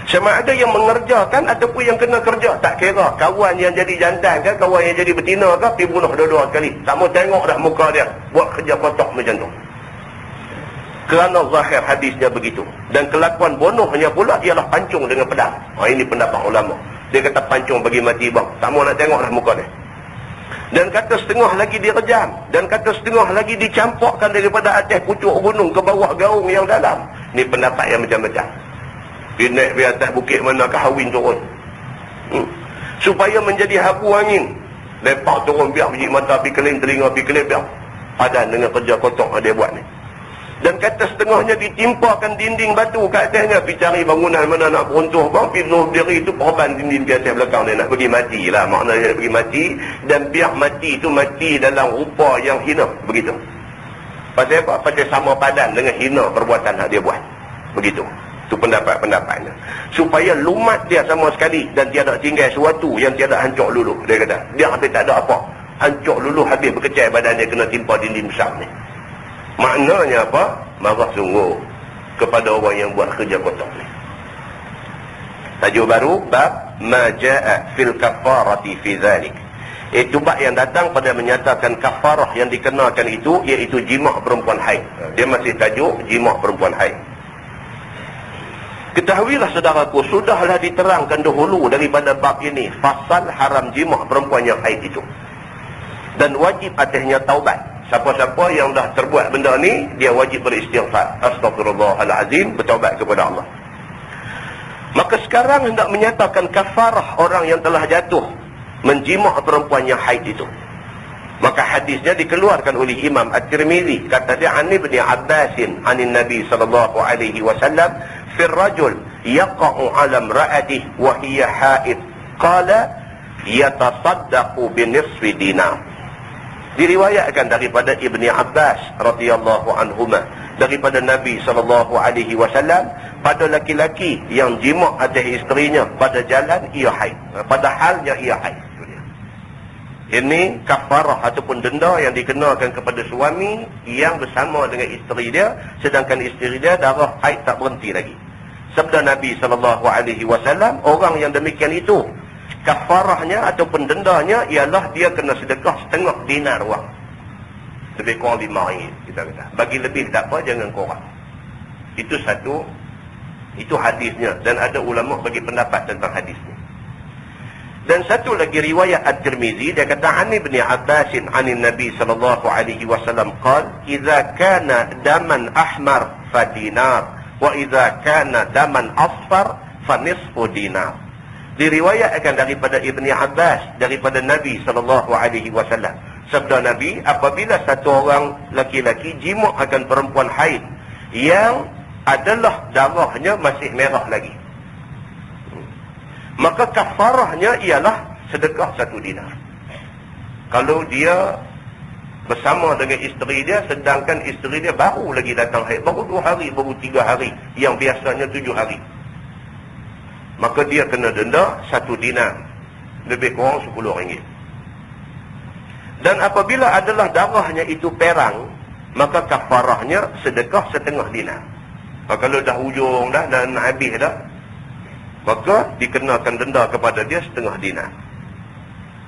Sama ada yang mengerjakan ataupun yang kena kerja, tak kira kawan yang jadi jantan ke, kawan yang jadi betina ke, pergi bunuh dua-dua kali. Tak mau tengok dah muka dia buat kerja kotak macam tu, kerana zahir hadisnya begitu. Dan kelakuan bunuhnya pula ialah pancung dengan pedang. Ini pendapat ulama. Dia kata pancung bagi mati bang, tak mau nak tengok dah muka dia. Dan kata setengah lagi direjam, dan kata setengah lagi dicampakkan daripada atas pucuk gunung ke bawah gaung yang dalam. Ni pendapat yang macam-macam. Dia naik di atas bukit mana kahwin turun, supaya menjadi habu angin. Lepak turun biar biji mata pergi keling, telinga pergi keling, biar padan dengan kerja kotak dia buat ni. Dan kata setengahnya ditimpakan dinding batu kat atasnya, pergi cari bangunan mana nak beruntuh bang, pergi bunuh diri itu, korban dinding di atas belakang dia, nak pergi mati lah, maknanya nak pergi mati. Dan biar mati itu mati dalam rupa yang hina, begitu. Pasal apa? Pasal sama padan dengan hina perbuatan yang dia buat, begitu. Itu pendapat-pendapatnya, supaya lumat dia sama sekali dan tiada tinggal sesuatu yang tiada hancur lulu. Dia kata dia hampir tak ada apa, hancur luluh habis berkecai badan dia, kena timpa dinding besar ni. Maknanya apa? Marah sungguh kepada orang yang buat kerja kotor ni. Tajuk baru, bab ma jaa fil kafarati fi dhalik. Itu bab yang datang pada menyatakan kafarah yang dikenakan itu, iaitu jima' perempuan haid. Dia masih tajuk jima' perempuan haid. Ketahuilah saudaraku, sudahlah diterangkan dahulu daripada bab ini fasal haram jima' perempuan yang haid itu. Dan wajib atasnya taubat. Siapa-siapa yang dah terbuat benda ni, dia wajib beristighfar. Astaghfirullahalazim, bertaubat kepada Allah. Maka sekarang hendak menyatakan kafarah orang yang telah jatuh menjima' perempuan yang haid itu. Maka hadisnya dikeluarkan oleh Imam At-Tirmizi. Kata dia, an Ibni Abbasin anin Nabi sallallahu alaihi wasallam fi rajul yaqa'u 'ala imra'atihi wa hiya haid qala yatasaddaqu bi nisfi dinar. Diriwayatkan daripada Ibni Abbas radhiyallahu anhuma, daripada Nabi sallallahu alaihi wasallam, pada laki-laki yang jima' atas isterinya pada jalan ia haid, pada halnya ia haid. Ini kafarah ataupun denda yang dikenakan kepada suami yang bersama dengan isteri dia, sedangkan isteri dia darah haid tak berhenti lagi. Sabda Nabi sallallahu alaihi wasallam, orang yang demikian itu kafarahnya ataupun dendanya ialah dia kena sedekah setengah dinar wang. Lebih kurang 5 ringgit kita kata. Bagi lebih tak apa, jangan kurang. Itu satu, itu hadisnya, dan ada ulama bagi pendapat tentang hadis ni. Dan satu lagi riwayat At-Tirmizi, dia kata an Ibni Abbasin anin Nabi sallallahu alaihi wasallam qala idza kana daman ahmar fa dinar wa idza kana daman asfar fa nisfu dinar. Diriwayatkan daripada Ibni Abbas daripada Nabi sallallahu alaihi wasallam, sabda Nabi, apabila satu orang laki-laki jima' akan perempuan haid yang adalah darahnya masih merah lagi, maka kafarahnya ialah sedekah 1 dinar. Kalau dia bersama dengan isteri dia, sedangkan isteri dia baru lagi datang haid, baru 2 hari, baru 3 hari, yang biasanya 7 hari, maka dia kena denda 1 dinar, lebih kurang 10 ringgit. Dan apabila adalah darahnya itu perang, maka kafarahnya sedekah setengah dinar. Kalau dah hujung dah dan habis dah, maka dikenakan denda kepada dia setengah dinar.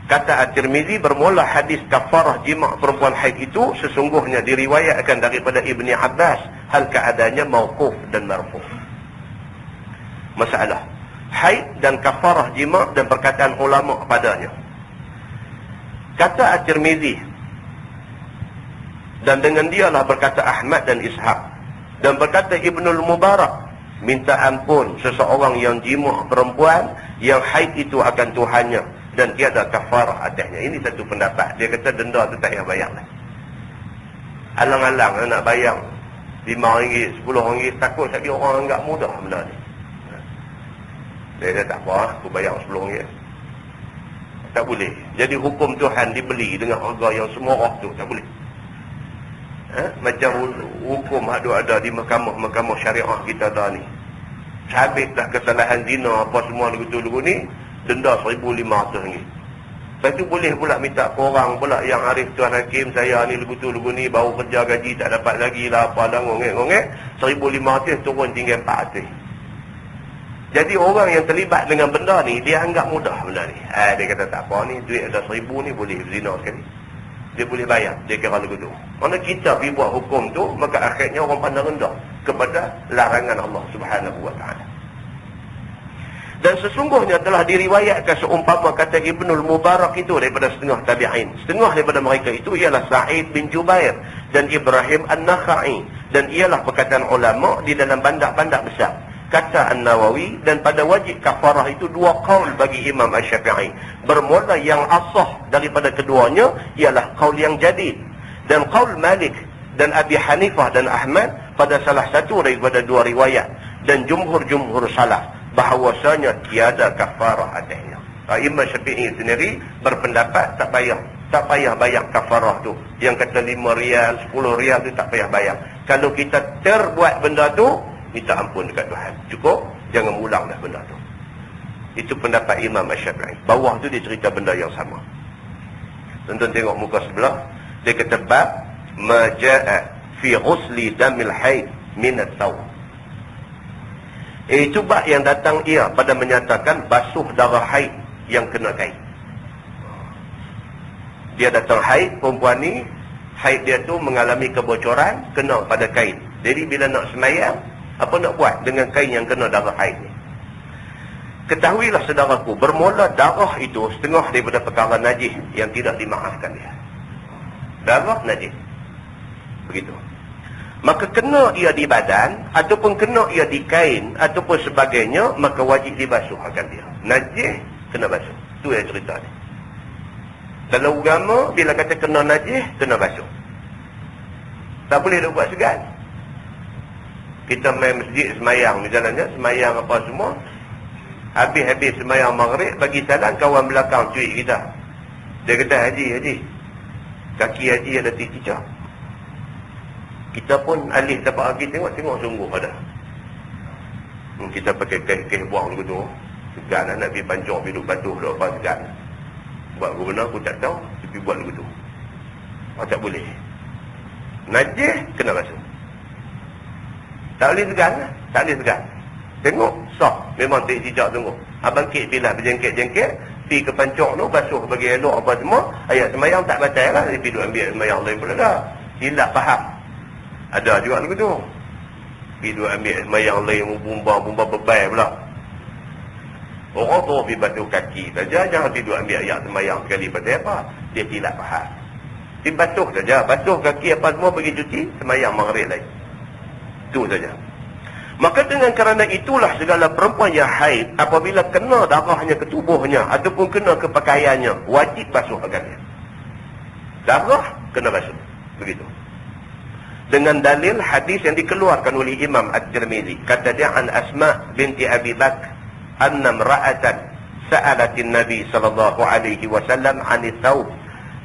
Kata At-Tirmizi, bermula hadis kafarah jima' perempuan haid itu sesungguhnya diriwayatkan daripada Ibni Abbas, hal keadaannya mauquf dan marfu'. Masalah haid dan kafarah jima' dan perkataan ulama padanya. Kata At-Tirmizi, dan dengan dialah berkata Ahmad dan Ishaq, dan berkata Ibnul Mubarak, minta ampun seseorang yang jima' perempuan yang haid itu akan Tuhannya dan tiada kafarah atasnya. Ini satu pendapat. Dia kata denda tu tak payah bayar lah. Alang-alang nak bayar 5 ringgit, 10 ringgit, takut sakit orang anggap mudah benda ni. Dia kata tak apa, aku bayar 10 ringgit. Tak boleh. Jadi hukum Tuhan dibeli dengan harga yang semua tu, tak boleh. Macam hukum ada di mahkamah syariah kita dah ni. Habislah kesalahan zina apa semua lagu ni, denda RM1,500. Lepas tu boleh pula minta korang pula yang arif Tuan Hakim, saya ni lagu ni baru kerja gaji tak dapat lagi lah apa dah ngongek-ngongek, RM1,500 turun tinggal RM400. Jadi orang yang terlibat dengan benda ni, dia anggap mudah benda ni. Dia kata tak apa ni, duit ada RM1,000 ni boleh zina sekali. Dia boleh bayar, dia kira lagu tu. Mana kita pergi buat hukum tu, maka akhirnya orang pandang rendah kepada larangan Allah Subhanahu wa ta'ala. Dan sesungguhnya telah diriwayatkan seumpama kata Ibnul Mubarak itu daripada setengah tabi'in. Setengah daripada mereka itu ialah Sa'id bin Jubair dan Ibrahim An-Nakhai, dan ialah perkataan ulama di dalam bandar-bandar besar. Kata An-Nawawi, dan pada wajib kafarah itu 2 qaul bagi Imam Asy-Syafi'i. Bermula yang asah daripada keduanya ialah qaul yang jadid, dan qaul Malik dan Abi Hanifah dan Ahmad pada salah satu daripada 2 riwayat, dan jumhur salaf bahawasanya tiada kafarah atasnya. Imam Syafi'i sendiri berpendapat tak payah bayar kafarah tu. Yang kata 5 rial, 10 rial tu tak payah bayar. Kalau kita terbuat benda tu, minta ampun dekat Tuhan, cukup, jangan ulang dah benda tu. Itu pendapat Imam Asy-Syafi'i. Bawah tu dia cerita benda yang sama. Tuan-tuan tengok muka sebelah. Dia kata bab maja'a fi ghusli damil haid min at-thawb. Itu bab yang datang ia pada menyatakan basuh darah haid yang kena kain. Dia datang haid, perempuan ni haid dia tu mengalami kebocoran, kena pada kain. Jadi bila nak semayang, apa nak buat dengan kain yang kena darah haid ni? Ketahuilah saudaraku, bermula darah itu setengah daripada perkara najis yang tidak dimaafkan dia. Darah najis. Begitu. Maka kena ia di badan, ataupun kena ia di kain, ataupun sebagainya, maka wajib dibasuhkan dia. Najis, kena basuh. Itu yang cerita ni. Dalam agama, bila kata kena najis, kena basuh. Tak boleh dia buat segan. Kita main masjid semayang, misalnya, semayang apa semua, habis-habis semayang maghrib, bagi salam, kawan belakang cuik kita. Dia kata, Haji, kaki Haji ada cicak. Kita pun alih dapat lagi tengok sungguh ada. Kita pakai keh buang begitu. Segan nak pergi pancung, pergi duduk batuh, duduk apa segan. Buat guna aku tak tahu, tapi buat begitu. Tak boleh. Najis, kena basuh. Tak boleh segan lah. Tak boleh segan. Tengok, sah. Memang tak cicak tunggu. Abang kek pilah berjengket-jengket, pergi ke pancung tu, basuh bagi elok apa semua. Ayat semayang tak batal lah. Dia pergi duduk ambil semayang lain pula dah. Silap faham. Ada juga begitu. Pergi duduk ambil semayang lain, bumba bebai pula. Orang tu pergi basuh kaki saja, jangan pergi duduk ambil ayat semayang sekali pada apa. Dia silap faham. Pergi basuh saja. Basuh kaki apa semua pergi cuci, semayang maghrib lain. Itu saja. Maka dengan kerana itulah segala perempuan yang haid, apabila kena darahnya ke tubuhnya ataupun kena ke pakaiannya, wajib basuh agamanya. Darah kena basuh. Begitu. Dengan dalil hadis yang dikeluarkan oleh Imam At-Tirmizi. Kata dia an Asma binti Abi Bakr anna imra'atan sa'alatin Nabi sallallahu alaihi wasallam 'ani thawb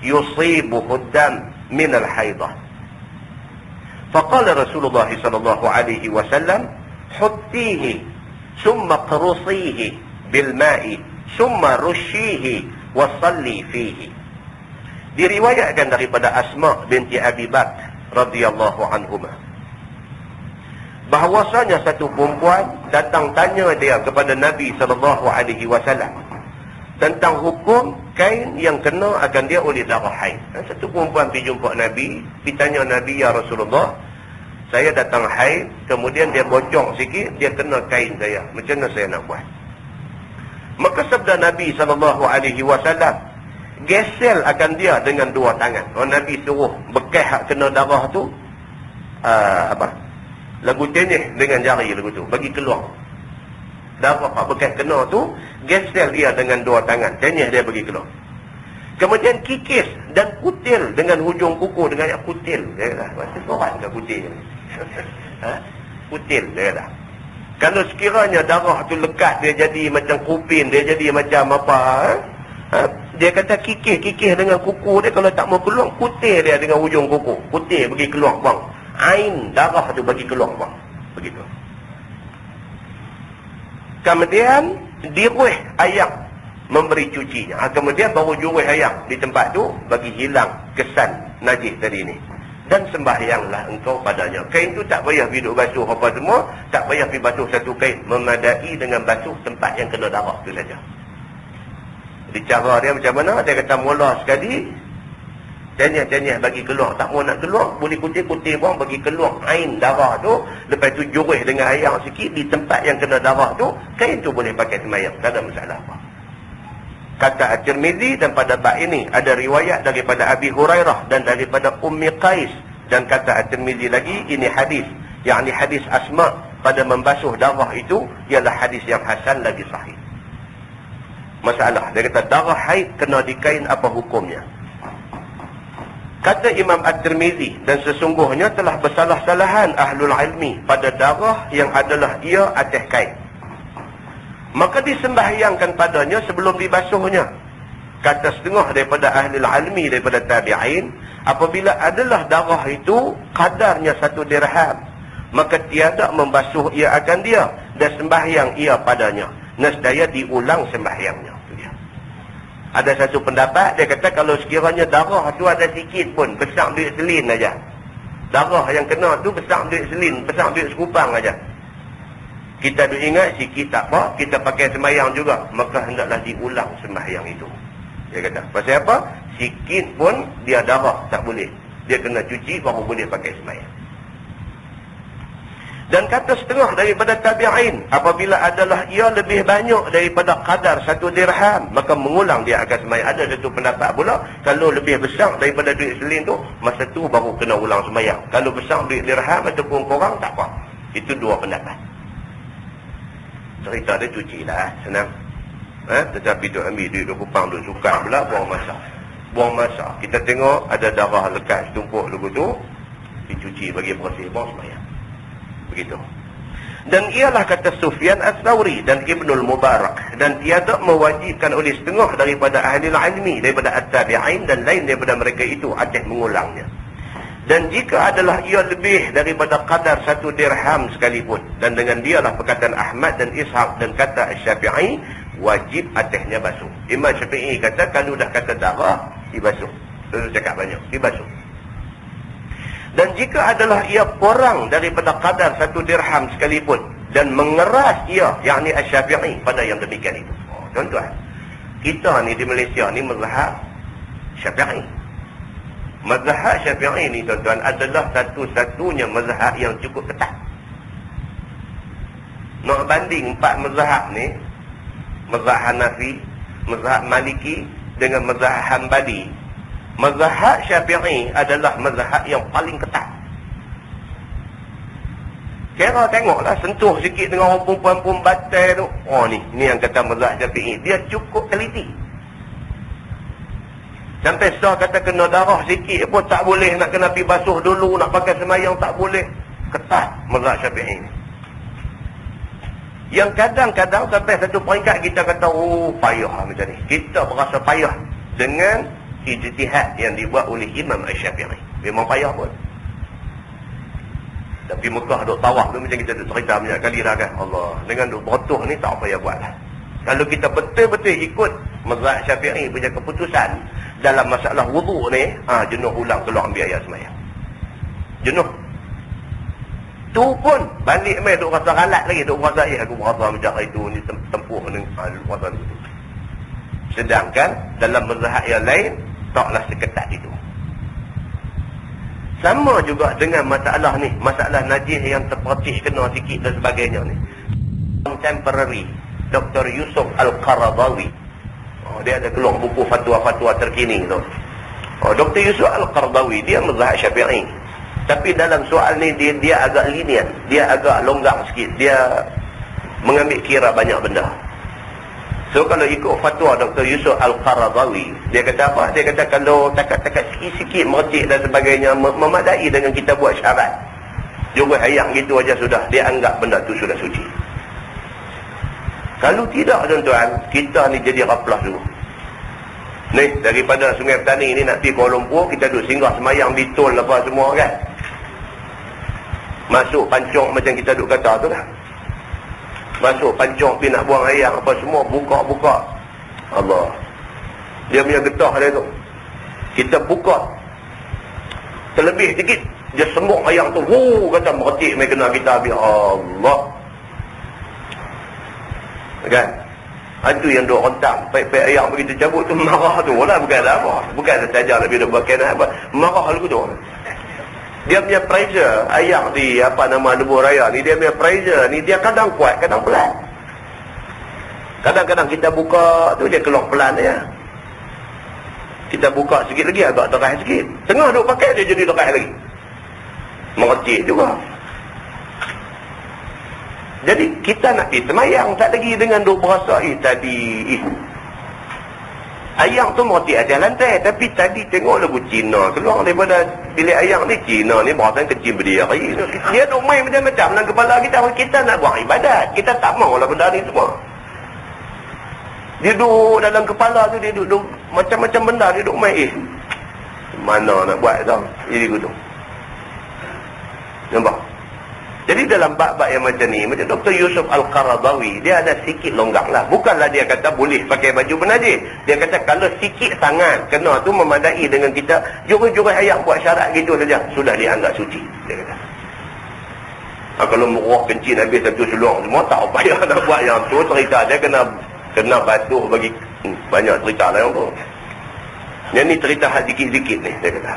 yusibuhu ad-dam min al-haidah. Faqala Rasulullah sallallahu alaihi wasallam حطيه ثم قرصيه بالماء ثم رشيه وصلي فيه. Diriwayatkan daripada Asma binti Abi Bakr radhiyallahu anhumah, bahwasanya satu perempuan datang tanya dia kepada Nabi sallallahu alaihi wasallam tentang hukum kain yang kena akan dia oleh darah haid. Satu perempuan pergi jumpa Nabi, pergi tanya Nabi, ya Rasulullah, saya datang haid, kemudian dia bocor sikit, dia kena kain saya. Macam mana saya nak buat? Maka sabda Nabi SAW, gesel akan dia dengan dua tangan. Nabi suruh bekas hak kena darah tu, lagu tenyih dengan jari lagu tu, bagi keluar. Darah hak bekas kena tu, gesel dia dengan dua tangan, tenyih dia bagi keluar. Kemudian kikis dan kutil dengan hujung kuku, dengan yang kutil. Dia kata, masa korang ke kutil? Kutil, dia kata. Kalau sekiranya darah tu lekat, dia jadi macam kupin, dia jadi macam apa? Dia kata kikis dengan kuku dia, kalau tak mau keluar, kutil dia dengan hujung kuku. Kutil bagi keluar bang. Ain darah tu bagi keluar bang. Begitu. Kemudian diruih ayam, memberi cucinya. Kemudian baru juruh ayam di tempat tu bagi hilang kesan najis tadi ni. Dan sembahyanglah engkau padanya. Kain tu tak payah duduk basuh apa semua, tak payah pergi basuh satu kain, memadai dengan basuh tempat yang kena darah tu saja. Jadi cara dia macam mana? Dia kata mula sekali tanya bagi keluar, tak mau nak keluar, boleh kutip-kutip buang bagi keluar ain darah tu, lepas tu juruh dengan ayam sikit di tempat yang kena darah tu, kain tu boleh pakai sembahyang, tak ada masalah apa. Kata At-Tirmizi, dan pada bab ini ada riwayat daripada Abi Hurairah dan daripada Ummi Qais, dan kata At-Tirmizi lagi, ini hadis, yakni hadis Asma pada membasuh darah itu ialah hadis yang hasan lagi sahih. Masalah, dia kata darah haid kena dikain, apa hukumnya? Kata Imam At-Tirmizi, dan sesungguhnya telah bersalah-salahan ahlul ilmi pada darah yang adalah ia atas kain, maka disembahyangkan padanya sebelum dibasuhnya. Kata setengah daripada ahli ilmi daripada tabi'in, apabila adalah darah itu kadarnya 1 dirham, maka tiada membasuh ia akan dia dan sembahyang ia padanya. Nescaya diulang sembahyangnya. Itu dia. Ada satu pendapat, dia kata kalau sekiranya darah tu ada sikit pun, besar duit selin aja. Darah yang kena tu besar duit selin, besar duit sekupang aja. Kita duk ingat sikit tak apa, kita pakai sembahyang juga, maka hendaklah diulang sembahyang itu. Dia kata, pasal apa? Sikit pun dia darah tak boleh. Dia kena cuci baru boleh pakai sembahyang. Dan kata setengah daripada tabi'in, apabila adalah ia lebih banyak daripada kadar 1 dirham, maka mengulang dia akan sembahyang. Ada satu pendapat pula, kalau lebih besar daripada duit selin tu, masa tu baru kena ulang sembahyang. Kalau besar duit dirham ataupun kurang, tak apa. Itu 2 pendapat. Cerita dia cuci lah, senang. Tetapi duk ambil duit 2 kupang, duk suka pula, buang masa. Buang masa. Kita tengok ada darah lekat tumpuk lagu tu, dicuci bagi bersih, buang sembahyang. Begitu. Dan ialah kata Sufyan Ats-Tsauri dan Ibnul Mubarak, dan tiada mewajibkan oleh setengah daripada ahli ilmi daripada at-tabi'in dan lain daripada mereka itu atas mengulangnya. Dan jika adalah ia lebih daripada kadar 1 dirham sekalipun, dan dengan dialah perkataan Ahmad dan Ishaq dan kata Syafi'i, wajib atasnya basuh. Imam Syafi'i kata kalau dah kata darah, dibasuh. Terus cakap banyak, dibasuh. Dan jika adalah ia kurang daripada kadar 1 dirham sekalipun dan mengeras ia, yakni Asy-Syafi'i, pada yang demikian itu. Tuan-tuan, kita ni di Malaysia ni mazhab Syafi'i. Mazhab Syafi'i ni tuan-tuan adalah satu-satunya mazhab yang cukup ketat. Nak banding 4 mazhab ni, mazhab Hanafi, mazhab Maliki dengan mazhab Hanbali, mazhab Syafi'i adalah mazhab yang paling ketat. Kira tengoklah, sentuh sikit dengan orang perempuan batal tu. Oh ni yang kata mazhab Syafi'i. Dia cukup teliti. Sampai sah kata kena darah sikit pun tak boleh, nak kena pergi basuh dulu, nak pakai sembahyang tak boleh. Ketat mazhab Syafi'i ni. Yang kadang-kadang sampai satu peringkat kita kata, oh payah macam ni. Kita berasa payah dengan ijtihad yang dibuat oleh Imam Asy-Syafi'i. Memang payah pun. Tapi Mekah duk tawaf tu macam kita duk cerita banyak kali dah kan. Allah, dengan duk berotoh ni tak payah buat lah. Kalau kita betul-betul ikut mazhab Syafi'i punya keputusan dalam masalah wuduk ni, jenuh ulang keluar ambil ayat sembahyang. Jenuh. Tu pun balik mai duk rasa galat lagi, duk rasa aku berasa macam itu ni tempuh dengan rasa tu. Sedangkan dalam mazhab yang lain taklah seketat itu. Sama juga dengan masalah ni, masalah najis yang terpercik kena sikit dan sebagainya ni. Contemporary Dr. Yusuf Al-Qaradawi, dia ada keluar buku fatwa-fatwa terkini tu. Dr. Yusuf Al-Qaradawi dia mazhab Syafi'i, tapi dalam soal ni dia agak lenient, dia agak longgar sikit, dia mengambil kira banyak benda. So kalau ikut fatwa Dr. Yusuf Al-Qaradawi, dia kata apa? Dia kata kalau takat-takat sikit-sikit mercik dan sebagainya memadai dengan kita buat syarat, juga ayam gitu aja sudah, dia anggap benda tu sudah suci. Kalau tidak tuan-tuan, kita ni jadi raplah dulu. Ni daripada Sungai Petani ni nak pergi Kuala Lumpur, kita duduk singgah semayang di tol apa semua kan. Masuk pancong macam kita duduk kata tu dah. Masuk pancong pergi nak buang air apa semua, buka-buka. Allah, dia punya getah dia tu, kita buka terlebih sikit, dia sembuk ayam tu, kata mercik mai kena kita habis. Allah, kan? Itu yang duk rentam paip-paip ayam begitu cabut tu, marah tu lah, bukan apa, bukan saja lebih duk buat apa, marah lagu tu. Dia punya pressure ayam di apa nama lebuh raya ni, dia punya pressure ni dia kadang kuat, kadang pelan. Kadang-kadang kita buka tu dia keluar pelan dia. Kita buka sikit lagi agak deras sikit. Tengah duk pakai dia jadi deras lagi. Mercik juga. Jadi kita nak pergi semayang tak lagi dengan duk berasa tadi ayam tu mercik atas lantai, tapi tadi tengok lagu Cina keluar daripada bilik ayam ni. Cina ni berasa kecil berdiri, dia duk main macam-macam dalam kepala kita. Kita nak buat ibadat, kita tak maulah benda ni semua. Dia duduk dalam kepala tu, dia duduk macam-macam benda dia duduk main. Mana nak buat tau, jadi gitu. Nampak? Jadi dalam bab-bab yang macam ni, macam Dr. Yusuf Al-Qaradawi, dia ada sikit longgar lah. Bukanlah dia kata boleh pakai baju bernajis. Dia kata kalau sikit sangat kena tu memadai dengan kita jurus-jurus ayat buat syarat gitu saja, sudah dianggap suci, dia kata. Kalau murah kencing habis satu seluang semua, tak payah nak buat yang tu. Cerita dia kena basuh bagi banyak cerita lah yang tu. Yang ni cerita sedikit-sedikit ni, dia kata.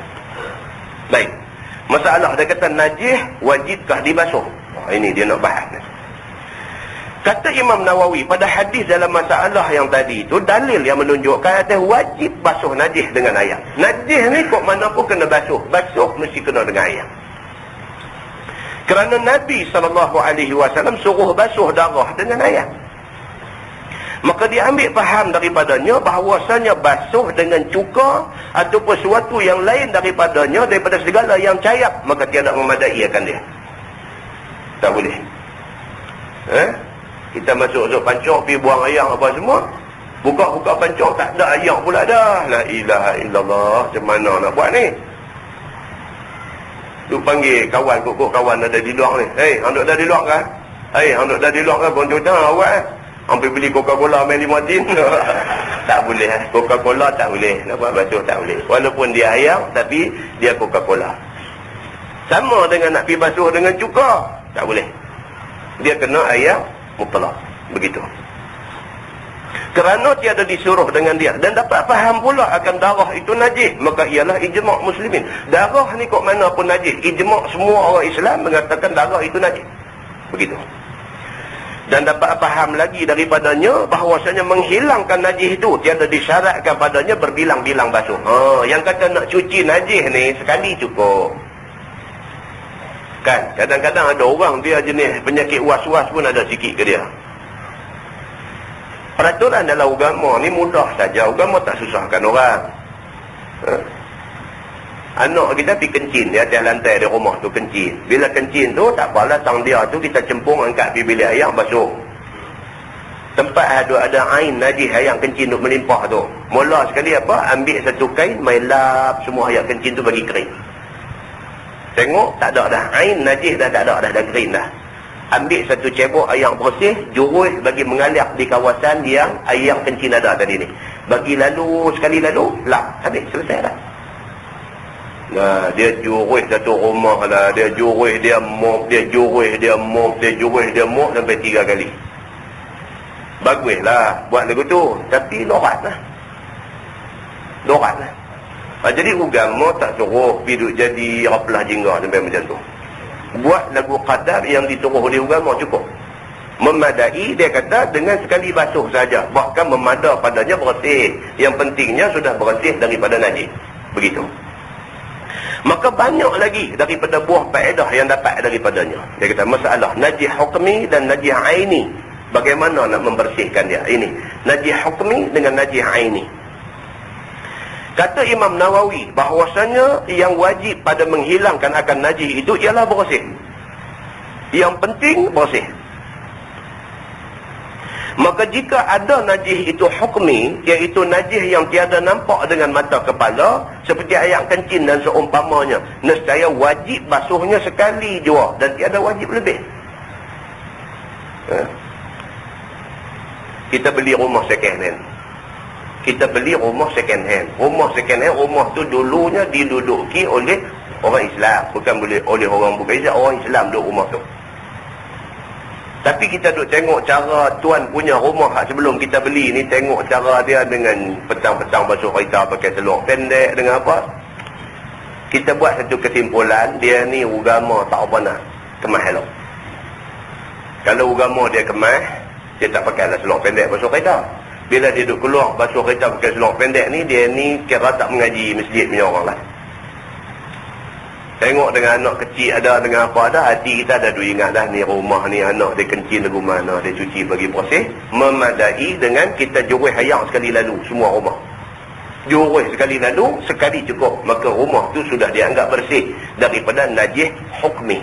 Baik. Masalah dia kata najis wajibkah dibasuh? Ini dia nak bahas. Kata Imam Nawawi pada hadis dalam masalah yang tadi tu, dalil yang menunjukkan atas wajib basuh najis dengan air. Najis ni kok mana pun kena basuh. Basuh mesti kena dengan air. Kerana Nabi SAW suruh basuh darah dengan air. Maka dia ambil faham daripadanya bahawasanya basuh dengan cuka ataupun sesuatu yang lain daripadanya, daripada segala yang cair, maka tiada memadai akan dia. Tak boleh. Kita masuk pancok, pergi buang air apa semua, buka-buka pancok tak ada air pula dah. La ilaha illallah. Macam mana nak buat ni? Tu panggil kawan, kok kawan ada di luar ni. Hei, hang duk dah di luar kan? Hei, hang duk dah di luar kan? Bonjol dah awak hampir beli Coca-Cola main 5 tin. Tak boleh. Coca-Cola tak boleh. Nak buat basuh tak boleh. Walaupun dia air, tapi dia Coca-Cola. Sama dengan nak pergi basuh dengan cuka, tak boleh. Dia kena air mutlak. Begitu. Kerana tiada disuruh dengan dia. Dan dapat faham pula akan darah itu najis. Maka ialah ijma' muslimin. Darah ni kok mana pun najis. Ijma' semua orang Islam mengatakan darah itu najis. Begitu. Dan dapat faham lagi daripadanya bahawasanya menghilangkan najis itu tiada disyaratkan padanya berbilang-bilang basuh. Yang kata nak cuci najis ni sekali cukup. Kan? Kadang-kadang ada orang dia jenis penyakit was-was pun ada sikit ke dia. Peraturan dalam agama ni mudah saja. Agama tak susahkan orang. Anak kita pergi kencing di atas lantai di rumah tu, kencing. Bila kencing tu tak apalah, tang dia tu kita cempung angkat pergi bilik air basuh. Tempat ada ain najis yang kencing tu melimpah tu, mula sekali apa, ambil satu kain mai lap semua air kencing tu bagi kering. Tengok tak ada dah ain najis, dah tak ada dah kering dah. Ambil satu cebok air bersih, jurus bagi mengalir di kawasan yang air kencing ada tadi ni. Bagi lalu sekali lalu lap, habis selesai dah. Nah, dia jurus satu rumah lah, dia jurus dia mop, dia jurus dia mop, dia jurus dia mop sampai 3 kali. Baguslah buat lagu tu, tapi lorat lah. Jadi agama tak suruh hidup jadi raplah jingga sampai macam tu. Buat lagu qadar yang disuruh oleh agama cukup. Memadai, dia kata dengan sekali basuh saja, bahkan memada padanya bersih. Yang pentingnya sudah bersih daripada najis. Begitu. Maka banyak lagi daripada buah faedah yang dapat daripadanya. Dia kata masalah najis hukmi dan najis aini. Bagaimana nak membersihkan dia? Ini najis hukmi dengan najis aini. Kata Imam Nawawi bahawasanya yang wajib pada menghilangkan akan najis itu ialah bersih. Yang penting bersih. Maka jika ada najis itu hukmi, iaitu najis yang tiada nampak dengan mata kepala, seperti air kencing dan seumpamanya, nescaya wajib basuhnya sekali jua dan tiada wajib lebih. Kita beli rumah second hand. Rumah second hand, rumah tu dulunya diduduki oleh orang Islam, bukan boleh oleh orang bukan Islam, orang Islam duduk rumah tu. Tapi kita duk tengok cara tuan punya rumah sebelum kita beli ni, tengok cara dia dengan petang-petang basuh kereta pakai seluar pendek dengan apa. Kita buat satu kesimpulan, dia ni agama tak apa nak kemas elok. Kalau agama dia kemas, dia tak pakailah seluar pendek basuh kereta. Bila dia duk keluar basuh kereta pakai seluar pendek ni, dia ni kira tak mengaji masjid punya orang lah. Tengok dengan anak kecil ada, dengan apa ada, hati kita ada duk ingat dah, ni rumah ni anak dia kencing lagu mana, dia cuci bagi bersih. Memadai dengan kita jurus air sekali lalu semua rumah. Jurus sekali lalu, sekali cukup. Maka rumah tu sudah dianggap bersih daripada najis hukmi.